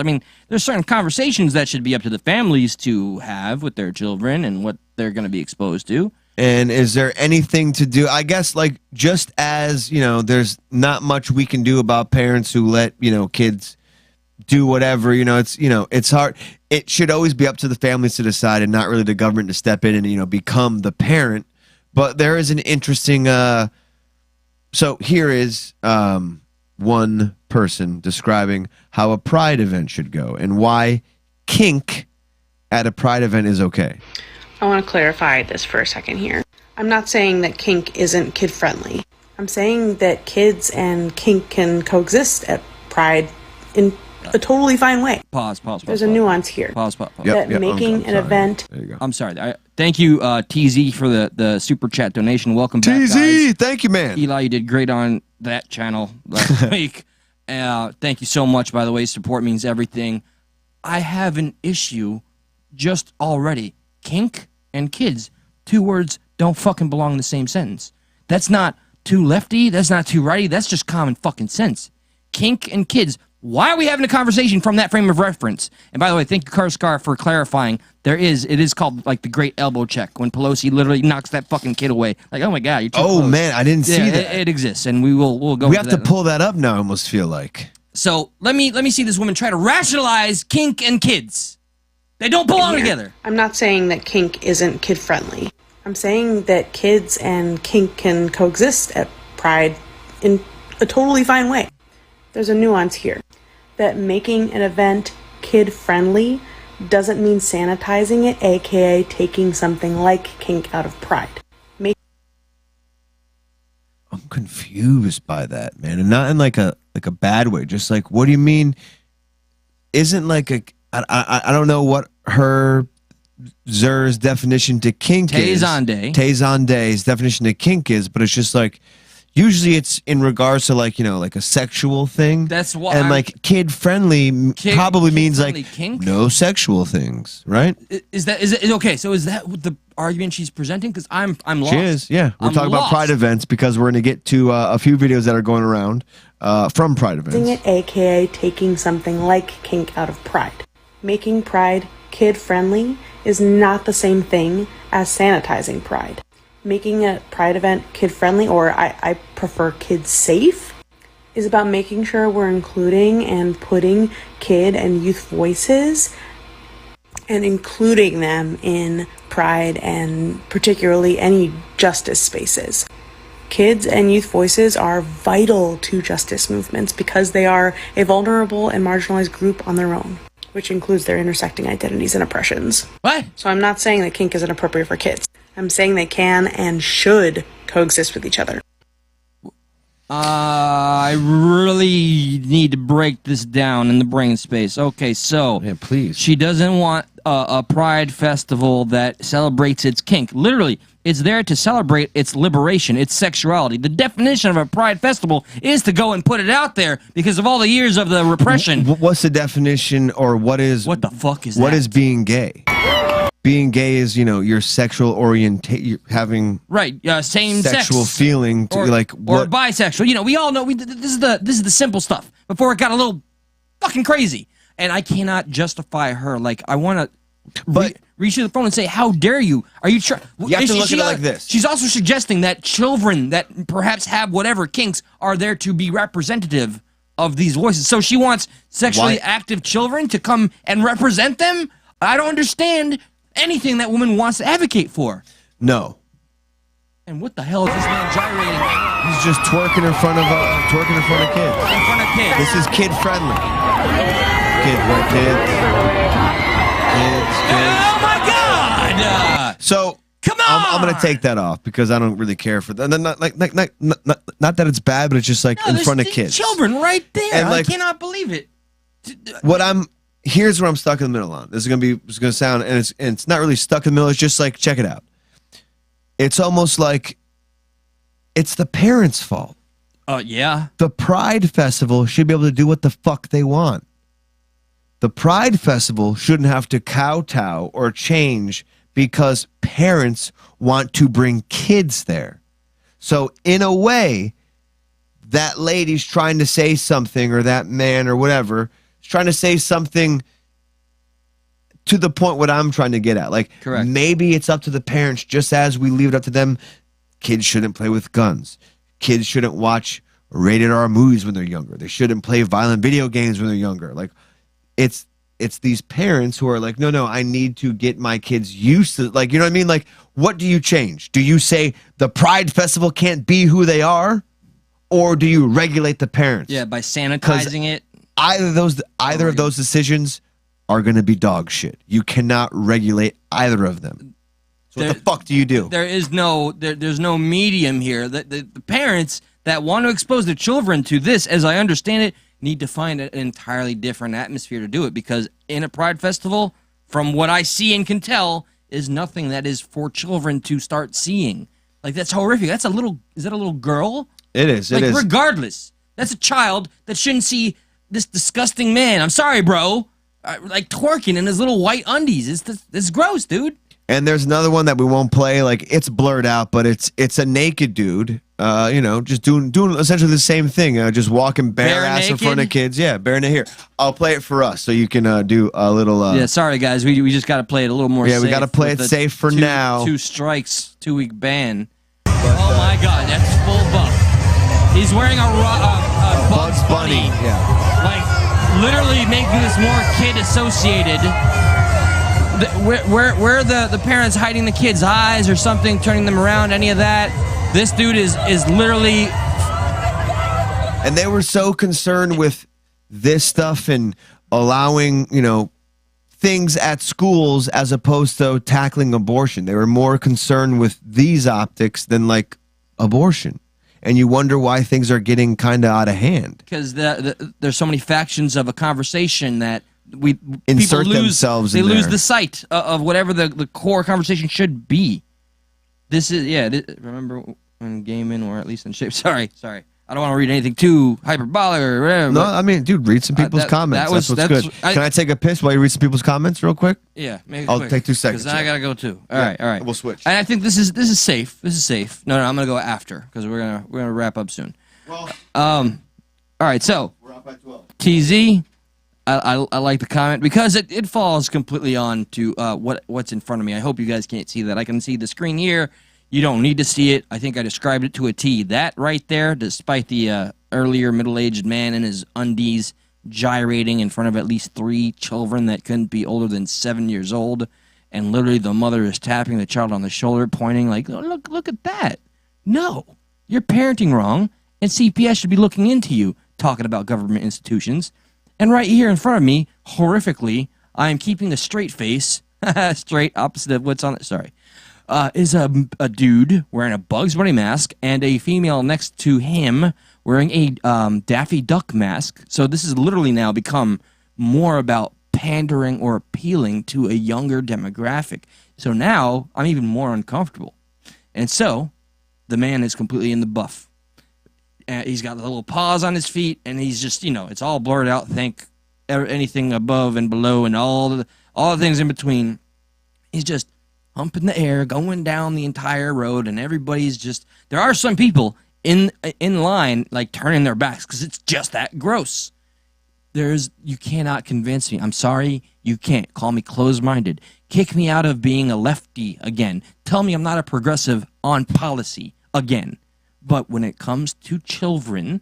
B: There's certain conversations that should be up to the families to have with their children and what they're going to be exposed to.
A: And is there anything to do? I guess, just as, there's not much we can do about parents who let, kids do whatever, it's hard. It should always be up to the families to decide and not really the government to step in and, become the parent. But there is an interesting, so here is one person describing how a Pride event should go and why kink at a Pride event is okay.
G: I want to clarify this for a second here. I'm not saying that kink isn't kid-friendly. I'm saying that kids and kink can coexist at Pride in a totally fine way.
B: Pause.
G: There's a nuance here.
B: Pause.
G: That making an event...
A: There you go.
B: I'm sorry. Thank you, TZ, for the super chat donation. Welcome back,
A: TZ,
B: guys.
A: thank you, man.
B: Eli, you did great on that channel last week. Thank you so much, by the way. Support means everything. I have an issue just already. Kink and kids. 2 words don't fucking belong in the same sentence. That's not too lefty. That's not too righty. That's just common fucking sense. Kink and kids. Why are we having a conversation from that frame of reference? And by the way, thank you, Karscar, for clarifying. It is called the great elbow check when Pelosi literally knocks that fucking kid away. Oh my God, you're too close.
A: Man, I didn't see that.
B: It exists, and we'll go.
A: We have to pull that up now. I almost feel like.
B: So let me see this woman try to rationalize kink and kids. They don't belong together.
G: I'm not saying that kink isn't kid-friendly. I'm saying that kids and kink can coexist at Pride in a totally fine way. There's a nuance here. That making an event kid-friendly doesn't mean sanitizing it, aka taking something like kink out of Pride.
A: I'm confused by that, man, and not in a bad way. Just what do you mean? Isn't I don't know what her Zer's definition to kink is. Tezonde's definition to kink is, but it's just usually it's in regards to a sexual thing.
B: That's what.
A: And kid friendly probably means
B: kink?
A: no sexual things, right?
B: Is it okay? So is that what the argument she's presenting? Because I'm lost.
A: She is, yeah. We're talking about Pride events because we're going to get to a few videos that are going around from Pride events.
G: It, aka taking something like kink out of Pride. Making Pride kid friendly is not the same thing as sanitizing Pride. Making a Pride event kid-friendly, or I prefer kid-safe, is about making sure we're including and putting kid and youth voices and including them in Pride and particularly any justice spaces. Kids and youth voices are vital to justice movements because they are a vulnerable and marginalized group on their own, which includes their intersecting identities and oppressions.
B: What?
G: So I'm not saying that kink isn't appropriate for kids. I'm saying they can and should coexist with each other.
B: I really need to break this down in the brain space. Okay, so
A: Yeah, please.
B: she doesn't want a pride festival that celebrates its kink. Literally, it's there to celebrate its liberation, its sexuality. The definition of a pride festival is to go and put it out there because of all the years of the repression.
A: What's the definition, or what
B: the fuck is that?
A: What is being gay? Being gay is, you know, your sexual orientation, having
B: right, same
A: sexual
B: sex.
A: feeling, to,
B: or,
A: like
B: or
A: what?
B: bisexual. You know, we all know this is the simple stuff before it got a little fucking crazy. And I cannot justify her. Like, I want to reach to the phone and say, "How dare you? Are you trying?"
A: You have to look at it like this.
B: She's also suggesting that children that perhaps have whatever kinks are there to be representative of these voices. So she wants sexually active children to come and represent them. I don't understand anything that woman wants to advocate for.
A: No.
B: And what the hell is this man gyrating?
A: He's just twerking in front of kids.
B: In front of kids.
A: This is kid friendly. Kids, right? Kids.
B: Oh my God!
A: So
B: come on!
A: I'm gonna take that off because I don't really care for that. Not that it's bad, but it's just like in front of kids.
B: Children right there.
A: And, like,
B: I cannot believe it.
A: Here's where I'm stuck in the middle on. This is gonna sound, and it's not really stuck in the middle. It's just like, check it out. It's almost like it's the parents' fault.
B: Yeah.
A: The Pride Festival should be able to do what the fuck they want. The Pride Festival shouldn't have to kowtow or change because parents want to bring kids there. So in a way, that lady's trying to say something, or that man or whatever is trying to say something to the point what I'm trying to get at. Like,
B: correct.
A: Maybe it's up to the parents, just as we leave it up to them. Kids shouldn't play with guns. Kids shouldn't watch rated R movies when they're younger. They shouldn't play violent video games when they're younger. Like, it's these parents who are like, no, I need to get my kids used to, like, you know what I mean? Like, what do you change? Do you say the Pride Festival can't be who they are? Or do you regulate the parents?
B: Yeah, by sanitizing it.
A: Either of those decisions are going to be dog shit. You cannot regulate either of them. So what the fuck do you do?
B: There's no medium here. The parents that want to expose their children to this, as I understand it, need to find an entirely different atmosphere to do it, because in a Pride Festival, from what I see and can tell, is nothing that is for children to start seeing. Like, that's horrific. Is that a little girl?
A: It is.
B: Like, regardless, that's a child that shouldn't see this disgusting man. I'm sorry, bro. Like, twerking in his little white undies. It's gross, dude.
A: And there's another one that we won't play. Like, it's blurred out, but it's a naked dude. You know, just doing essentially the same thing. Just walking bare ass in front of kids. Yeah, bare naked. Here, I'll play it for us so you can do a little.
B: Yeah, sorry guys, we just got to play it a little more.
A: Yeah,
B: safe
A: we got to play it safe for now.
B: 2 strikes, 2-week ban. Oh my God, that's full buff. He's wearing a Bugs Bunny.
A: Yeah.
B: Like, literally making this more kid associated. Where the parents hiding the kids' eyes or something, turning them around, any of that? This dude is literally.
A: And they were so concerned with this stuff and allowing, you know, things at schools as opposed to tackling abortion. They were more concerned with these optics than like abortion. And you wonder why things are getting kind of out of hand.
B: Because there's so many factions of a conversation that
A: insert
B: people
A: themselves
B: they
A: in
B: lose
A: there.
B: the sight of whatever the core conversation should be. This is remember when gaming, or at least in shape. Sorry. I don't want to read anything too hyperbolic or whatever.
A: No, I mean, dude, read some people's comments. That's what's good. Can I take a piss while you read some people's comments real quick?
B: Yeah, make it
A: I'll
B: quick,
A: take 2 seconds.
B: Because then I gotta go too. All right.
A: We'll switch.
B: And I think this is safe. This is safe. No, I'm gonna go after because we're gonna wrap up soon.
A: Well,
B: all right. So
A: we're up at 12.
B: TZ, I like the comment because it falls completely on to what's in front of me. I hope you guys can't see that. I can see the screen here. You don't need to see it. I think I described it to a T. That right there, despite the earlier middle-aged man in his undies gyrating in front of at least 3 children that couldn't be older than 7 years old, and literally the mother is tapping the child on the shoulder, pointing like, oh, look at that. No, you're parenting wrong, and CPS should be looking into you, talking about government institutions. And right here in front of me, horrifically, I am keeping a straight face, straight opposite of what's on it, sorry, is a dude wearing a Bugs Bunny mask and a female next to him wearing a Daffy Duck mask. So this has literally now become more about pandering or appealing to a younger demographic. So now I'm even more uncomfortable. And so the man is completely in the buff. He's got the little paws on his feet, and he's just, you know, it's all blurred out. Think anything above and below and all the things in between. He's just humping the air, going down the entire road, and everybody's just, there are some people in line, like, turning their backs because it's just that gross. You cannot convince me. I'm sorry, you can't. Call me closed-minded. Kick me out of being a lefty again. Tell me I'm not a progressive on policy again. But when it comes to children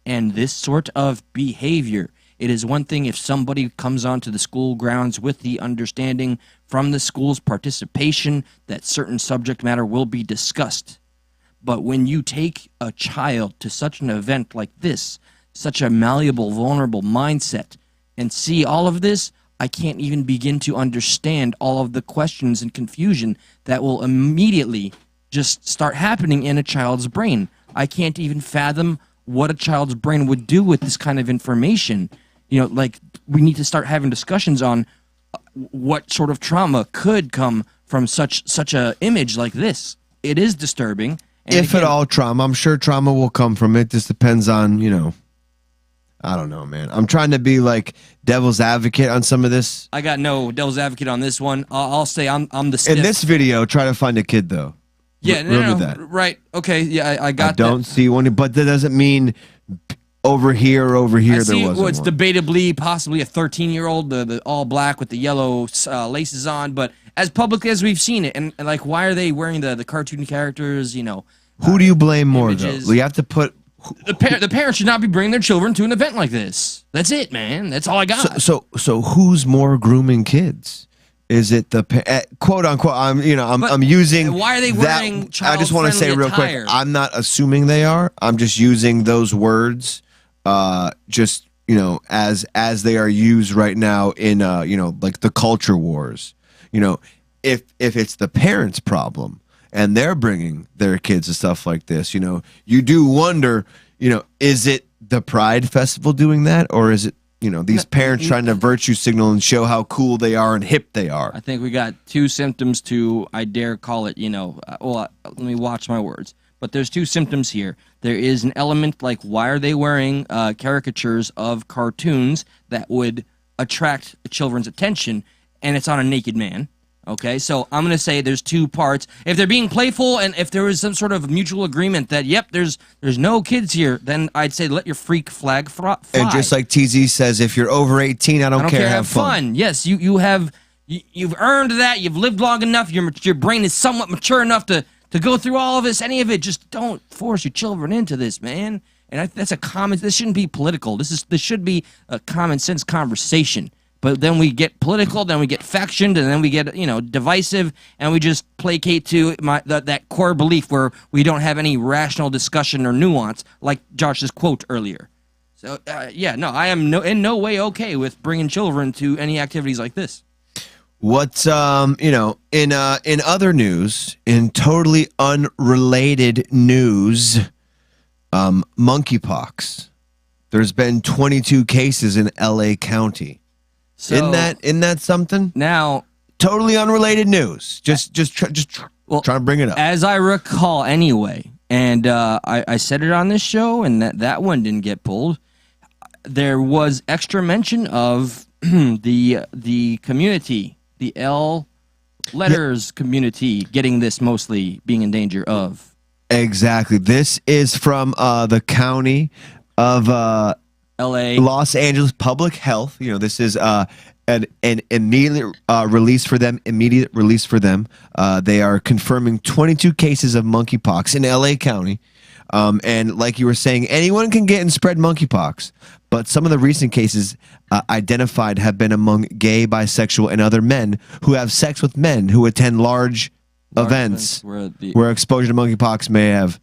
B: and this sort of behavior, it is one thing if somebody comes onto the school grounds with the understanding from the school's participation that certain subject matter will be discussed. But when you take a child to such an event like this, such a malleable, vulnerable mindset, and see all of this, I can't even begin to understand all of the questions and confusion that will immediately just start happening in a child's brain. I can't even fathom what a child's brain would do with this kind of information. You know, like, we need to start having discussions on what sort of trauma could come from such a image like this. It is disturbing. And
A: if at all trauma, I'm sure trauma will come from it. Just depends on, you know, I don't know, man. I'm trying to be like devil's advocate on some of this.
B: I got no devil's advocate on this one. I'll say I'm the stiff.
A: In this video, try to find a kid, though.
B: Yeah, no, right. Okay, yeah, I got that. I don't
A: see one, but that doesn't mean over here there wasn't
B: it's
A: one.
B: debatably possibly a 13-year-old, the all black with the yellow laces on, but as publicly as we've seen it, and like, why are they wearing the cartoon characters, you know?
A: Who do you blame more, though? You have to put...
B: The parents should not be bringing their children to an event like this. That's it, man. That's all I got.
A: So who's more grooming kids? Is it the quote unquote? I'm using.
B: Why are they wearing
A: that? I just want to say real quick. I'm not assuming they are. I'm just using those words, just, you know, as they are used right now in you know, like the culture wars. You know, if it's the parents' problem and they're bringing their kids to stuff like this, you know, you do wonder, you know, is it the Pride Festival doing that, or is it, you know, these parents trying to virtue signal and show how cool they are and hip they are?
B: I think we got two symptoms to, I dare call it, you know, let me watch my words. But there's two symptoms here. There is an element like, why are they wearing caricatures of cartoons that would attract children's attention, and it's on a naked man? Okay, so I'm going to say there's two parts. If they're being playful and if there is some sort of mutual agreement that, yep, there's no kids here, then I'd say let your freak flag fly.
A: And just like TZ says, if you're over 18, I don't care, have fun.
B: Yes, you've earned that. You've lived long enough. Your brain is somewhat mature enough to go through all of this, any of it. Just don't force your children into this, man. And that's a common, this shouldn't be political. This should be a common sense conversation. But then we get political, then we get factioned, and then we get, you know, divisive, and we just placate to that core belief where we don't have any rational discussion or nuance, like Josh's quote earlier. So, yeah, no, I am in no way okay with bringing children to any activities like this.
A: What's, you know, in other news, in totally unrelated news, monkeypox. There's been 22 cases in LA County. So, isn't that something?
B: Now,
A: totally unrelated news. Just trying to bring it up.
B: As I recall, anyway, and I said it on this show, and that one didn't get pulled. There was extra mention of the community, the L letters community, getting this, mostly being in danger of.
A: Exactly. This is from the county of
B: LA,
A: Los Angeles Public Health. You know, this is an immediate release for them. They are confirming 22 cases of monkeypox in LA County. And like you were saying, anyone can get and spread monkeypox. But some of the recent cases identified have been among gay, bisexual, and other men who have sex with men who attend large events where exposure to monkeypox may have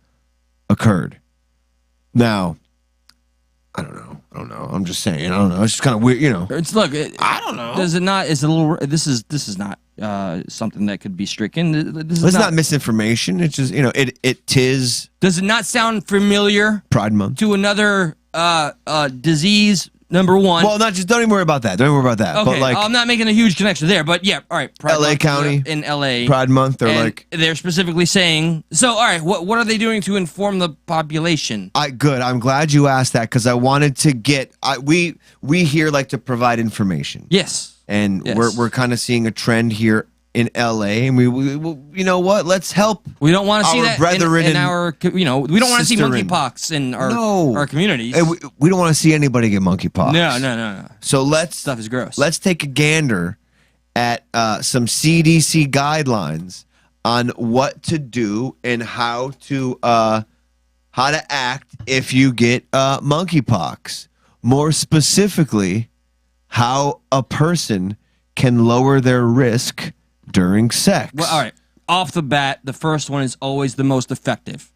A: occurred. Now, I don't know. I'm just saying. I don't know. It's just kind of weird, you know.
B: I don't know. Does it not? Is a little. This is not something that could be stricken.
A: It's not misinformation. It's just, you know, it tis.
B: Does it not sound familiar?
A: Pride Month
B: To another disease. Number one.
A: Well, not just. Don't even worry about that. Don't even worry about that.
B: Okay,
A: but like,
B: I'm not making a huge connection there, but yeah, all right. Pride
A: LA
B: Month
A: County
B: in LA
A: Pride Month.
B: They're specifically saying. So, all right, what are they doing to inform the population?
A: Good. I'm glad you asked that because I wanted to get. We here like to provide information.
B: Yes.
A: And we're kind of seeing a trend here in LA, and we you know what? Let's help.
B: We don't want to see that
A: brethren
B: in our, you know, we don't want to see
A: sisterin.
B: monkeypox in our communities.
A: And we don't want to see anybody get monkeypox.
B: No.
A: So
B: stuff is gross.
A: Let's take a gander at some CDC guidelines on what to do and how to act if you get monkeypox. More specifically, how a person can lower their risk during sex.
B: Well, all right. Off the bat, the first one is always the most effective.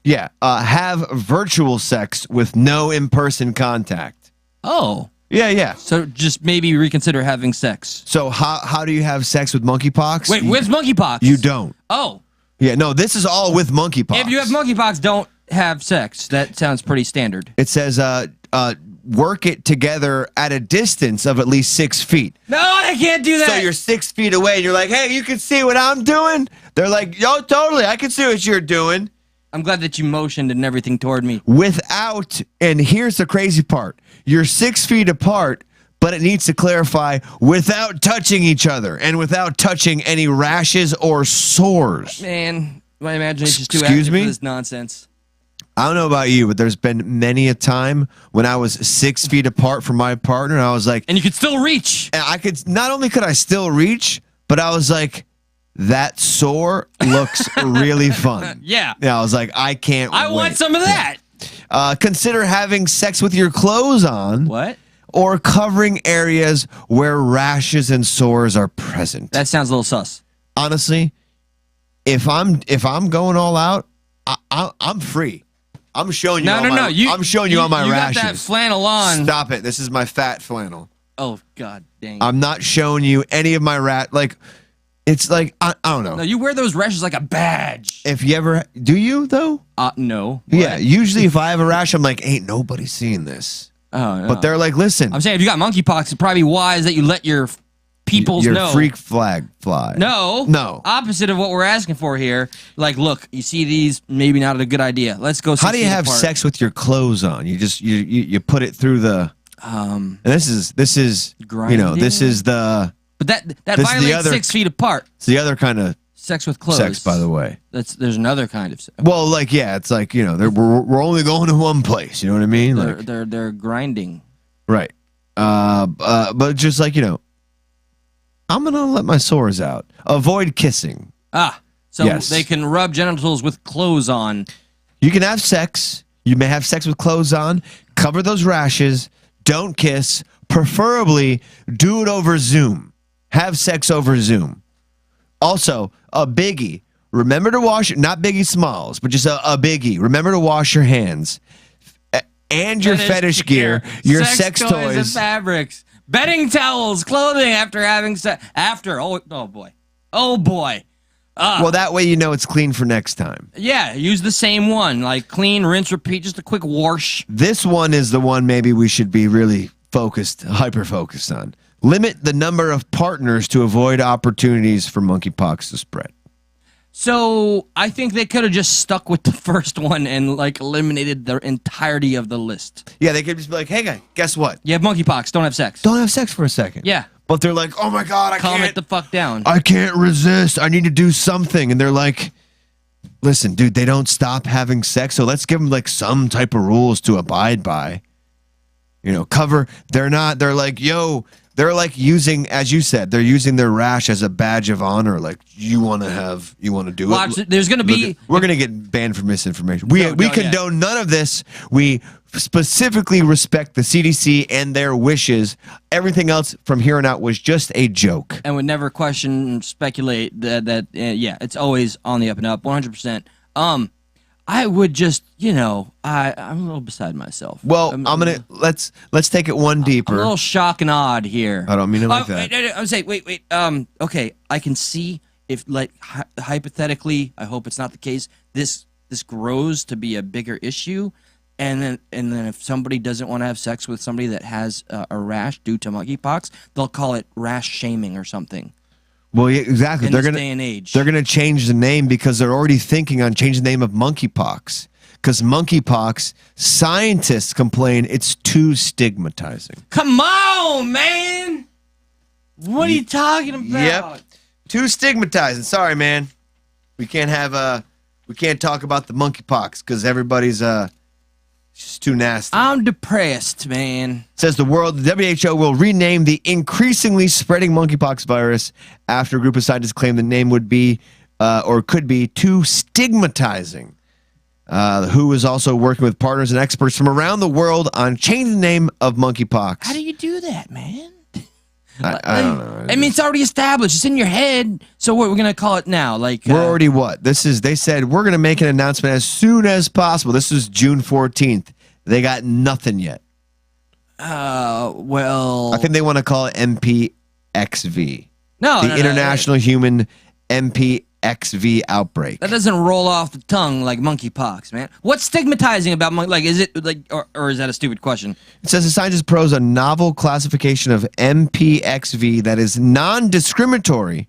A: Yeah. Have virtual sex with no in-person contact.
B: Oh.
A: Yeah.
B: So just maybe reconsider having sex.
A: So how do you have sex with monkeypox?
B: Wait, with monkeypox?
A: You don't.
B: Oh.
A: Yeah, no, this is all with monkeypox.
B: If you have monkeypox, don't have sex. That sounds pretty standard.
A: It says work it together at a distance of at least 6 feet.
B: No, I can't do that.
A: So you're 6 feet away and you're like, hey, you can see what I'm doing? They're like, yo, totally, I can see what you're doing.
B: I'm glad that you motioned and everything toward me.
A: Without, and here's the crazy part, you're 6 feet apart, but it needs to clarify without touching each other and without touching any rashes or sores.
B: Man, my imagination's too
A: Excuse
B: active
A: me?
B: for this nonsense.
A: I don't know about you, but there's been many a time when I was 6 feet apart from my partner, and I was like,
B: and you could still reach.
A: And I could, not only could I still reach, but I was like, that sore looks really fun.
B: Yeah.
A: I was like, I can't wait.
B: I want some of that.
A: Consider having sex with your clothes on.
B: What?
A: Or covering areas where rashes and sores are present.
B: That sounds a little sus.
A: Honestly, if I'm going all out, I'm free. I'm showing you. I'm showing you all my rashes.
B: You got that flannel on.
A: Stop it. This is my fat flannel.
B: Oh God dang.
A: I'm not showing you any of my like. It's like I don't know.
B: No, you wear those rashes like a badge.
A: If you ever do, you though?
B: No.
A: Yeah. Usually, if I have a rash, I'm like, ain't nobody seeing this.
B: Oh, no.
A: But they're like, listen.
B: I'm saying if you got monkeypox, it's probably wise that you let your peoples know.
A: Your freak flag fly.
B: No. Opposite of what we're asking for here. Like, look, you see these, maybe not a good idea. Let's go.
A: How do you have sex with your clothes on? You just you put it through the. And this is
B: grinding?
A: You know, this is the.
B: But that violates 6 feet apart.
A: It's the other kind of
B: sex with clothes.
A: Sex, by the way.
B: There's another kind of sex.
A: Well, like it's like, you know, we're only going to one place. You know what I mean?
B: They're grinding.
A: Right. But just like, you know, I'm gonna let my sores out. Avoid kissing.
B: So they can rub genitals with clothes on.
A: You can have sex. You may have sex with clothes on. Cover those rashes. Don't kiss. Preferably, do it over Zoom. Have sex over Zoom. Also, a biggie. Remember to wash, not Biggie Smalls, but just a biggie. Remember to wash your hands. And your fetish gear, your sex toys.
B: And fabrics. Bedding towels, clothing after having sex. Oh boy.
A: Well, that way you know it's clean for next time.
B: Yeah, use the same one. Like clean, rinse, repeat, just a quick wash.
A: This one is the one maybe we should be really hyper-focused on. Limit the number of partners to avoid opportunities for monkeypox to spread.
B: So I think they could have just stuck with the first one and like eliminated the entirety of the list.
A: Yeah, they could just be like, hey, guy, guess what?
B: You have monkeypox. Don't have sex.
A: Don't have sex for a second.
B: Yeah.
A: But they're like, oh my God,
B: Calm it the fuck down.
A: I can't resist. I need to do something. And they're like, listen, dude, they don't stop having sex. So let's give them like some type of rules to abide by. You know, they're like, yo, They're like using, as you said, they're using their rash as a badge of honor. Like, you want to do
B: Watch,
A: it.
B: there's going to be...
A: We're going to get banned for misinformation. We condone none of this. We specifically respect the CDC and their wishes. Everything else from here on out was just a joke.
B: And would never question, speculate that yeah, it's always on the up and up, 100%. I would just, I'm a little beside myself.
A: Well, let's take it one deeper.
B: I'm a little shock and odd here.
A: I don't mean it like that.
B: I'm saying, wait. Okay, I can see if, like, hypothetically, I hope it's not the case. This grows to be a bigger issue, and then if somebody doesn't want to have sex with somebody that has a rash due to monkeypox, they'll call it rash shaming or something.
A: Well, yeah, exactly.
B: In this day and age.
A: They're gonna change the name because they're already thinking on changing the name of monkeypox. Because monkeypox, scientists complain it's too stigmatizing.
B: Come on, man! What are you talking about?
A: Yep, too stigmatizing. Sorry, man. We can't talk about the monkeypox because everybody's just too nasty.
B: I'm depressed, man.
A: Says the WHO will rename the increasingly spreading monkeypox virus after a group of scientists claim the name would be or could be too stigmatizing. WHO is also working with partners and experts from around the world on changing the name of monkeypox.
B: How do you do that, man?
A: I don't know.
B: I mean, it's already established. It's in your head. So what we're gonna call it now? Like
A: we're already what? They said we're gonna make an announcement as soon as possible. This is June 14th. They got nothing yet.
B: Well,
A: I think they want to call it MPXV.
B: No,
A: International Human MPXV outbreak.
B: That doesn't roll off the tongue like monkeypox, man. What's stigmatizing about like? Is it like, or is that a stupid question?
A: It says the scientists propose a novel classification of MPXV that is non-discriminatory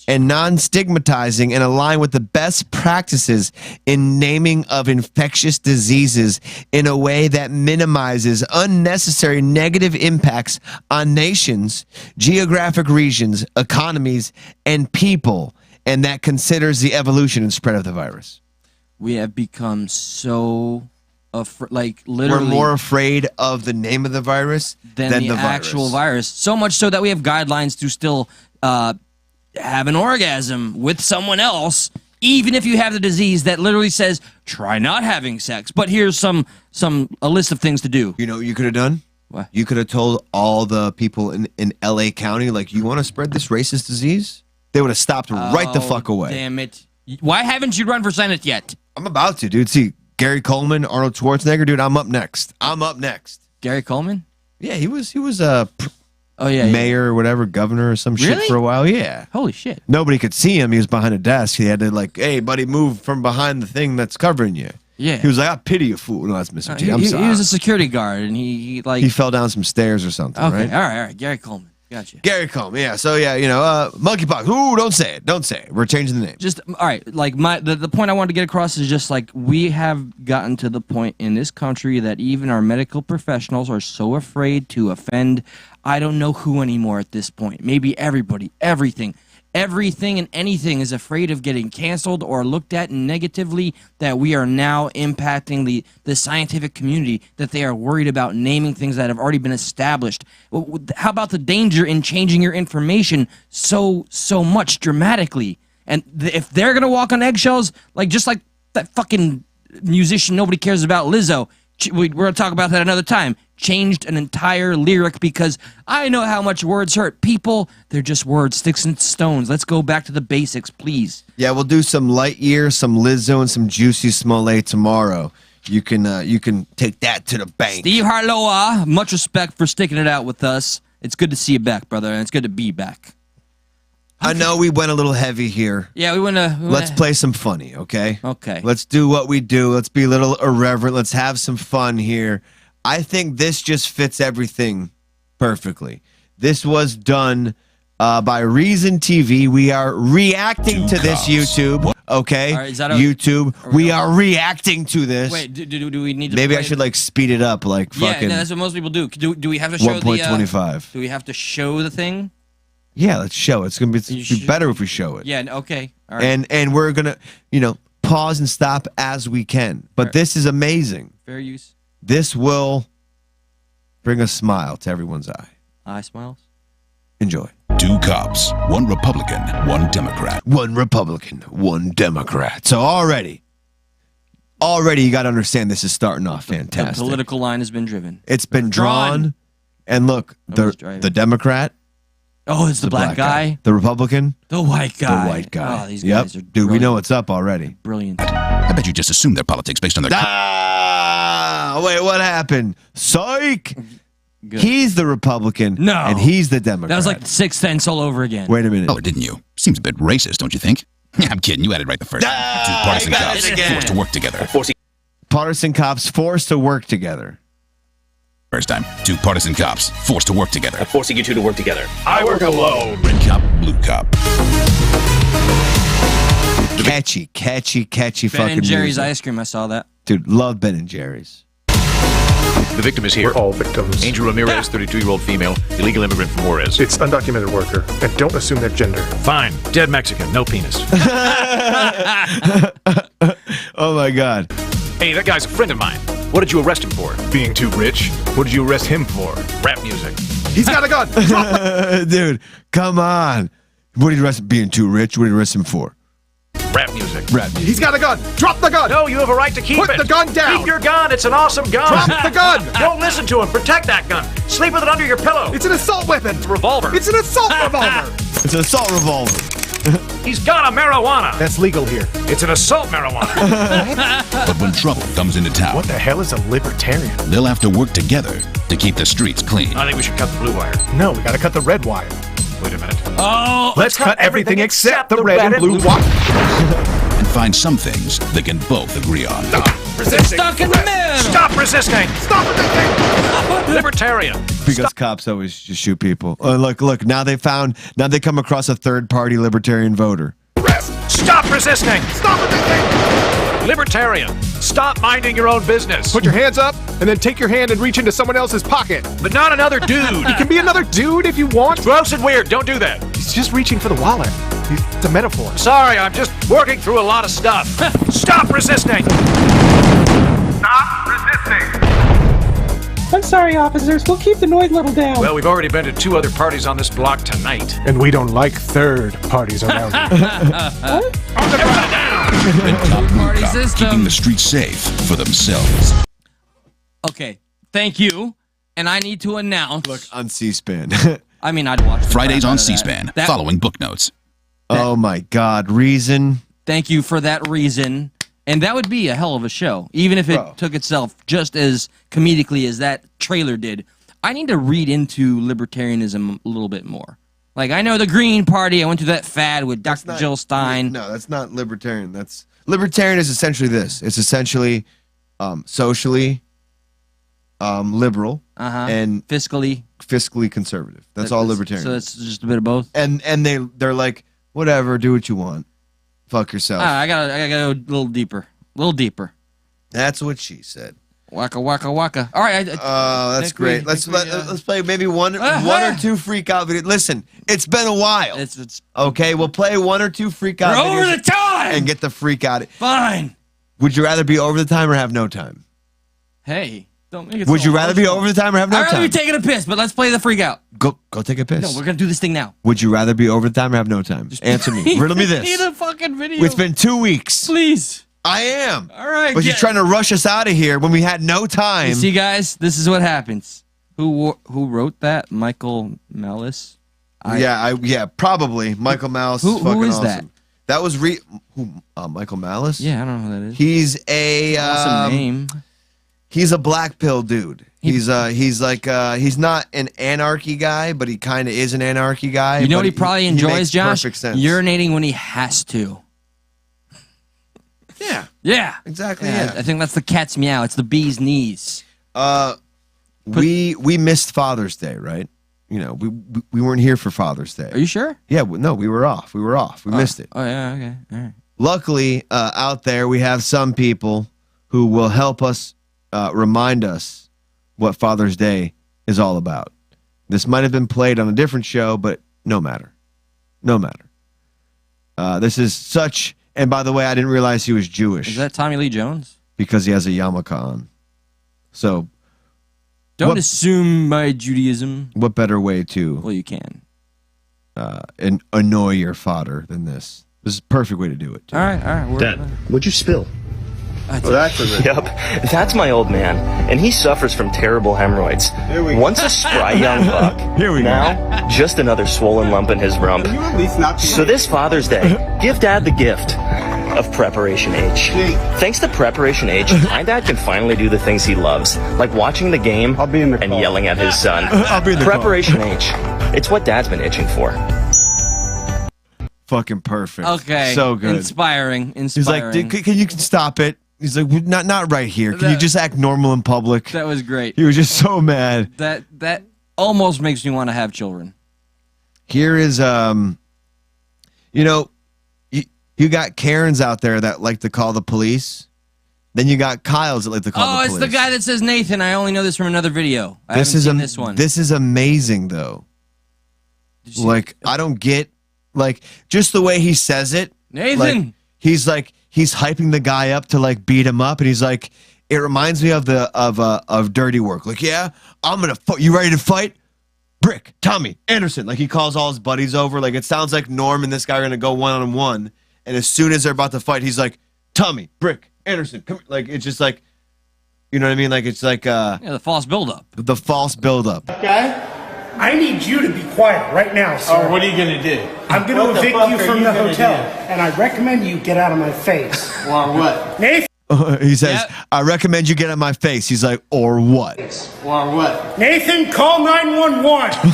A: and non-stigmatizing and aligned with the best practices in naming of infectious diseases in a way that minimizes unnecessary negative impacts on nations, geographic regions, economies, and people, and that considers the evolution and spread of the virus.
B: We have become so like literally
A: we're more afraid of the name of the virus than the
B: actual virus. So much so that we have guidelines to still have an orgasm with someone else, even if you have the disease that literally says try not having sex. But here's a list of things to do.
A: You know what you could have done?
B: What?
A: You could have told all the people in LA County, like, you want to spread this racist disease? They would have stopped right the fuck away.
B: Damn it. Why haven't you run for Senate yet?
A: I'm about to, dude. See, Gary Coleman, Arnold Schwarzenegger, dude, I'm up next.
B: Gary Coleman?
A: Yeah, he was a
B: yeah,
A: mayor or whatever, governor or some shit for a while. Yeah.
B: Holy shit.
A: Nobody could see him. He was behind a desk. He had to, like, hey, buddy, move from behind the thing that's covering you.
B: Yeah.
A: He was like, I pity you, fool. No, that's Mr. T. I'm sorry.
B: He was a security guard, and he
A: fell down some stairs or something, right?
B: All right. Gary Coleman. Gotcha.
A: Gary Coleman, yeah. So, yeah, monkeypox. Ooh, don't say it. Don't say it. We're changing the name.
B: Just, all right, like, the point I wanted to get across is just, like, we have gotten to the point in this country that even our medical professionals are so afraid to offend I don't know who anymore at this point. Maybe everybody, everything and anything is afraid of getting canceled or looked at negatively, that we are now impacting the scientific community, that they are worried about naming things that have already been established. How about the danger in changing your information so much dramatically? And if they're going to walk on eggshells, like just like that fucking musician nobody cares about, Lizzo, we're going to talk about that another time, changed an entire lyric because I know how much words hurt. People, they're just words, sticks and stones. Let's go back to the basics, please.
A: Yeah, we'll do some Lightyear, some Lizzo, and some Juicy Smollett tomorrow. You can take that to the bank.
B: Steve Harloa, much respect for sticking it out with us. It's good to see you back, brother, and it's good to be back.
A: I know we went a little heavy here.
B: Yeah,
A: Let's play some funny, okay?
B: Okay.
A: Let's do what we do. Let's be a little irreverent. Let's have some fun here. I think this just fits everything perfectly. This was done by Reason TV. We are reacting to this YouTube, okay?
B: All right, is that
A: YouTube. We are reacting to this.
B: Wait, do we need to
A: Maybe
B: play
A: I should, like, speed it up, like, fucking...
B: Yeah, that's what most people do. Do we have to show
A: 1.25.
B: Do we have to show the thing?
A: Yeah, let's show it. It's going to be better if we show it.
B: Yeah, okay. All right.
A: And we're going to, pause and stop as we can. But this is amazing.
B: Fair use.
A: This will bring a smile to everyone's eye.
B: Eye smiles?
A: Enjoy.
L: 2 cops, 1 Republican, 1 Democrat.
A: 1 Republican, 1 Democrat. So already you got to understand this is starting off fantastic.
B: The political line has been driven.
A: It's been drawn. And look, the Democrat.
B: Oh, it's the black guy.
A: The Republican.
B: The white guy.
A: The white guy.
B: Oh, these guys are
A: Dude, we know what's up already.
B: Brilliant.
L: I bet you just assume their politics based on their...
A: Wait, what happened? Psych!
B: Good.
A: He's the Republican.
B: No.
A: And he's the Democrat.
B: That was like the Sixth Sense all over again.
A: Wait a minute.
L: Oh, didn't you? Seems a bit racist, don't you think? I'm kidding. You had it right the first time. 2 partisan cops forced to work together.
A: Partisan cops forced to work together.
L: First time. 2 partisan cops forced to work together.
M: I'm forcing you 2 to work together.
L: I work alone. Red cop, blue cop.
A: Catchy
B: Ben
A: fucking
B: and Jerry's
A: music.
B: ice cream. I saw that.
A: Dude, love Ben and Jerry's.
N: The victim is here.
O: We're all victims.
N: Angel Ramirez, 32-year-old female, illegal immigrant from Juarez.
O: It's undocumented worker, and don't assume their gender.
N: Fine. Dead Mexican, no penis.
A: Oh my God.
N: Hey, that guy's a friend of mine. What did you arrest him for?
O: Being too rich.
N: What did you arrest him for? Rap music.
O: He's got a gun. Drop the
A: Dude, come on. What did you arrest him? Being too rich? What did you arrest him for?
N: Rap music.
A: Rap music.
O: He's got a gun. Drop the gun.
N: No, you have a right to keep it.
O: Put the gun down.
N: Keep your gun. It's an awesome gun.
O: Drop the gun.
N: Don't listen to him. Protect that gun. Sleep with it under your pillow.
O: It's an assault weapon.
N: It's a revolver.
O: It's an assault revolver.
A: It's an assault revolver.
N: He's got a marijuana.
O: That's legal here.
N: It's an assault marijuana.
L: But when trouble comes into town,
O: What the hell is a libertarian?
L: they'll have to work together to keep the streets clean.
N: I think we should cut the blue wire.
O: No, we gotta cut the red wire.
N: Wait a minute.
B: Oh,
O: Let's cut everything except the red and blue wire.
L: And find some things they can both agree on.
N: Resisting.
B: stuck in the middle.
N: Stop resisting.
O: Stop resisting.
N: Libertarian.
A: Because cops always just shoot people. Look, now they come across a third-party libertarian voter.
N: Stop resisting.
O: Stop resisting.
N: Libertarian. Stop minding your own business.
O: Put your hands up, and then take your hand and reach into someone else's pocket.
N: But not another dude.
O: He can be another dude if you want.
N: Gross and weird. Don't do that.
O: He's just reaching for the wallet. It's a metaphor.
N: Sorry, I'm just working through a lot of stuff. Stop resisting.
O: Stop resisting.
P: I'm sorry, officers. We'll keep the noise level down.
N: Well, we've already been to 2 other parties on this block tonight.
O: And we don't like third parties around here.
N: Everybody down!
L: Red cop, blue
B: Party
L: cop,
B: system.
L: keeping the streets safe for themselves.
B: Okay, thank you. And I need to announce.
A: Look, on C-SPAN.
B: I mean, I'd watch the
L: Fridays
B: crap
L: on
B: out of
L: C-SPAN,
B: that.
L: following book notes.
A: Oh my God, Reason.
B: Thank you for that reason. And that would be a hell of a show, even if it took itself just as comedically as that trailer did. I need to read into libertarianism a little bit more. Like, I know the Green Party. I went through that fad with Dr. Jill Stein.
A: No, that's not libertarian. Libertarian is essentially this. It's essentially socially liberal and
B: fiscally
A: conservative. That's all libertarian.
B: So it's just a bit of both.
A: And they're like, whatever, do what you want. Fuck yourself.
B: I gotta go a little deeper.
A: That's what she said.
B: Waka waka waka. All right.
A: That's great. Let's play maybe one or 2 freak out videos. Listen, it's been a while.
B: It's
A: okay. We'll play 1 or 2 freak out
B: we're
A: videos
B: over the time
A: and get the freak out.
B: Fine.
A: Would you rather be over the time or have no time?
B: Hey, don't make it.
A: Would
B: so
A: you rather be over the time or have no
B: I'd rather
A: time?
B: be taking a piss, but let's play the freak out.
A: Go take a piss.
B: No, we're gonna do this thing now.
A: Would you rather be over the time or have no time? Just answer me. Riddle me this.
B: Need a fucking video.
A: It's been 2 weeks.
B: Please.
A: I am.
B: All right.
A: But you're trying to rush us out of here when we had no time.
B: You see, guys, this is what happens. Who wrote that? Michael Malice.
A: Yeah, probably Michael Malice.
B: Who
A: is fucking
B: is
A: awesome.
B: that?
A: That was Michael Malice.
B: Yeah, I don't know who that is.
A: He's a
B: Awesome name.
A: He's a black pill dude. He's not an anarchy guy, but he kind of is an anarchy guy.
B: You know
A: but
B: what he probably
A: he
B: enjoys,
A: makes
B: Josh?
A: Perfect sense.
B: Urinating when he has to.
A: Yeah.
B: Yeah.
A: Exactly.
B: Yeah. I think that's the cat's meow. It's the bee's knees.
A: We missed Father's Day, right? You know, we weren't here for Father's Day.
B: Are you sure?
A: Yeah. No, we were off. We missed it.
B: Oh yeah. Okay. All right.
A: Luckily, out there we have some people who will help us remind us what Father's Day is all about. This might have been played on a different show, but no matter. No matter. This is such... And by the way, I didn't realize he was Jewish.
B: Is that Tommy Lee Jones?
A: Because he has a yarmulke on. So...
B: Don't assume my Judaism.
A: What better way to...
B: Well, you can.
A: annoyer fodder than this. This is a perfect way to do it. Too.
B: All right.
M: Dad, what'd you spill?
Q: Yep, that's my old man, and he suffers from terrible hemorrhoids. Once a spry young buck, now just another swollen lump in his rump. So this Father's Day, give Dad the gift of Preparation H. Thanks to Preparation H, my dad can finally do the things he loves, like watching the game and yelling at his son. Preparation H, it's what Dad's been itching for.
A: Fucking perfect.
B: Okay.
A: So good.
B: Inspiring.
A: He's like, can you stop it? He's like, not right here. Can you just act normal in public?
B: That was great.
A: He was just so mad.
B: That almost makes me want to have children.
A: Here is, you know, you got Karens out there that like to call the police. Then you got Kyles that like to call the police.
B: Oh, it's the guy that says Nathan. I only know this from another video. I haven't seen this one.
A: This is amazing, though. Like, I don't get, like, just the way he says it.
B: Nathan!
A: Like, he's hyping the guy up to, like, beat him up. And he's like, it reminds me of Dirty Work. Like, yeah, I'm going to fight. You ready to fight? Brick, Tommy, Anderson. Like, he calls all his buddies over. Like, it sounds like Norm and this guy are going to go one-on-one. And as soon as they're about to fight, he's like, Tommy, Brick, Anderson, come here. Like, it's just like, you know what I mean? Like, it's like,
B: yeah, the false buildup.
A: The false buildup.
R: Okay? I need you to be quiet right now, sir.
S: Oh, what are you going to do?
R: I'm going to evict you from the hotel, and I recommend you get out of my face.
S: Or what?
R: Nathan!
A: He says, I recommend you get on my face. He's like, or what?
S: Or what?
R: Nathan, call 911.
A: Dude,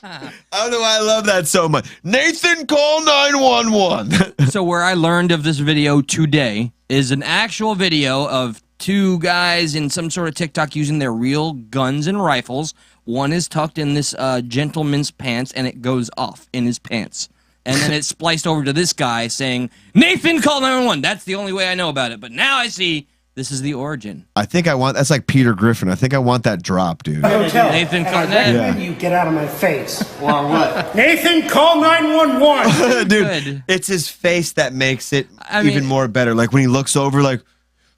A: I don't know why I love that so much. Nathan, call 911.
B: So where I learned of this video today is an actual video of two guys in some sort of TikTok using their real guns and rifles. One is tucked in this gentleman's pants, and it goes off in his pants. And then it's spliced over to this guy saying, Nathan, call 911. That's the only way I know about it. But now I see this is the origin.
A: I think I want, that's like Peter Griffin. I think I want that drop, dude.
R: Hotel,
B: Nathan,
R: and I recommend you get out of my face.
S: Or what?
R: Nathan, call 911.
A: Dude, it's his face that makes it even more better. Like when he looks over, like,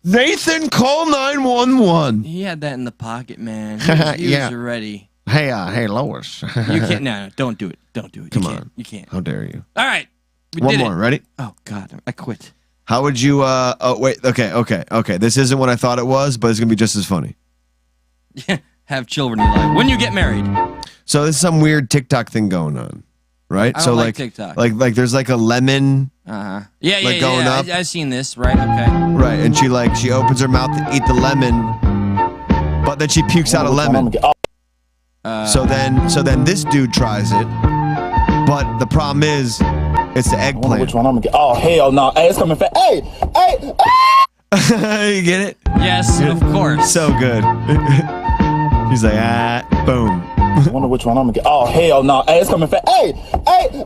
A: Nathan, call 911.
B: He had that in the pocket, man. He was ready.
A: Hey, Lois.
B: You can't. No, don't do it. Don't do it.
A: Come on.
B: You can't.
A: How dare you?
B: All right.
A: One more. Ready?
B: Oh, God. I quit.
A: How would you, oh, wait. Okay. This isn't what I thought it was, but it's going to be just as funny.
B: Have children in life. When you get married.
A: So there's some weird TikTok thing going on, right?
B: I
A: so
B: don't like TikTok.
A: Like there's like a lemon.
B: Yeah,
A: going up.
B: I've seen this, right? Okay.
A: Right, and she opens her mouth to eat the lemon, but then she pukes out a lemon. So then this dude tries it, but the problem is, it's the eggplant.
T: Which one I'm gonna get? Oh hell no! Hey, it's coming fast. Hey!
A: You get it?
B: Yes, of course.
A: So good. He's like, boom.
T: I wonder which one I'm gonna get. Oh hell no! Hey, it's coming fast. Hey!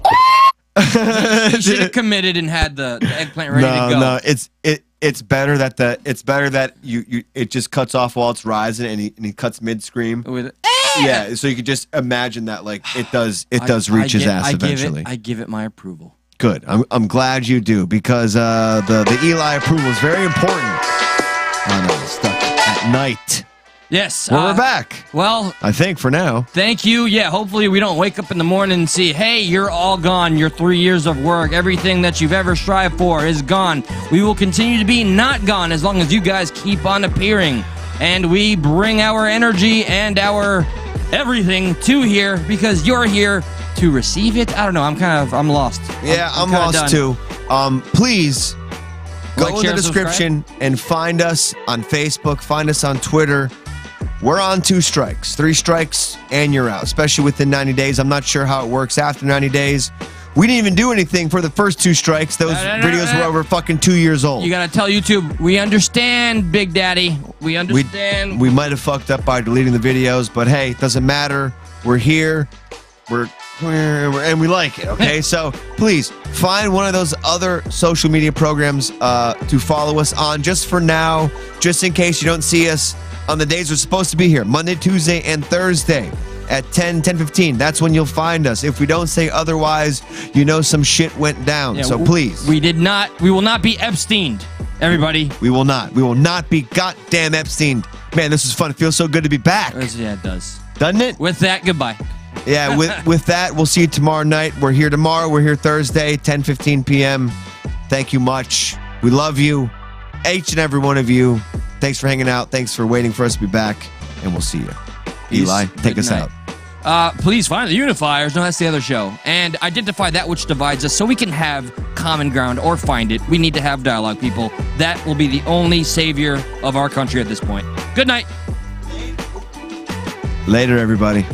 B: He should have committed and had the eggplant ready to go.
A: No, it's better that it just cuts off while it's rising and he cuts mid scream. Yeah, so you could just imagine that like it does reach his ass eventually.
B: I give it my approval.
A: Good. I'm glad you do because the Eli approval is very important on stuff at night.
B: Yes.
A: Well, we're back.
B: Well,
A: I think for now.
B: Thank you. Yeah, hopefully we don't wake up in the morning and see, hey, you're all gone. Your 3 years of work, everything that you've ever strived for is gone. We will continue to be not gone as long as you guys keep on appearing. And we bring our energy and our everything to here because you're here to receive it. I don't know. I'm lost.
A: Yeah, I'm lost too. Please go in the description and find us on Facebook. Find us on Twitter. We're on 2 strikes. 3 strikes and you're out, especially within 90 days. I'm not sure how it works after 90 days. We didn't even do anything for the first 2 strikes. Those videos were over fucking 2 years old.
B: You gotta tell YouTube, we understand, Big Daddy. We understand.
A: We might have fucked up by deleting the videos, but hey, it doesn't matter. We're here. And we like it, okay? So please find one of those other social media programs to follow us on just for now, just in case you don't see us on the days we're supposed to be here, Monday, Tuesday, and Thursday at 10:15. That's when you'll find us. If we don't say otherwise, you know some shit went down.
B: Yeah,
A: so please.
B: We will not be Epsteined, everybody.
A: We will not be goddamn Epsteined. Man, this was fun. It feels so good to be back.
B: Yeah, it does.
A: Doesn't it?
B: With that, goodbye.
A: Yeah, with that, we'll see you tomorrow night. We're here tomorrow. We're here Thursday, 10:15 p.m. Thank you much. We love you, each and every one of you. Thanks for hanging out. Thanks for waiting for us to be back, and we'll see you. Eli, take us out.
B: Please find the unifiers. No, that's the other show. And identify that which divides us so we can have common ground or find it. We need to have dialogue, people. That will be the only savior of our country at this point. Good night.
A: Later, everybody.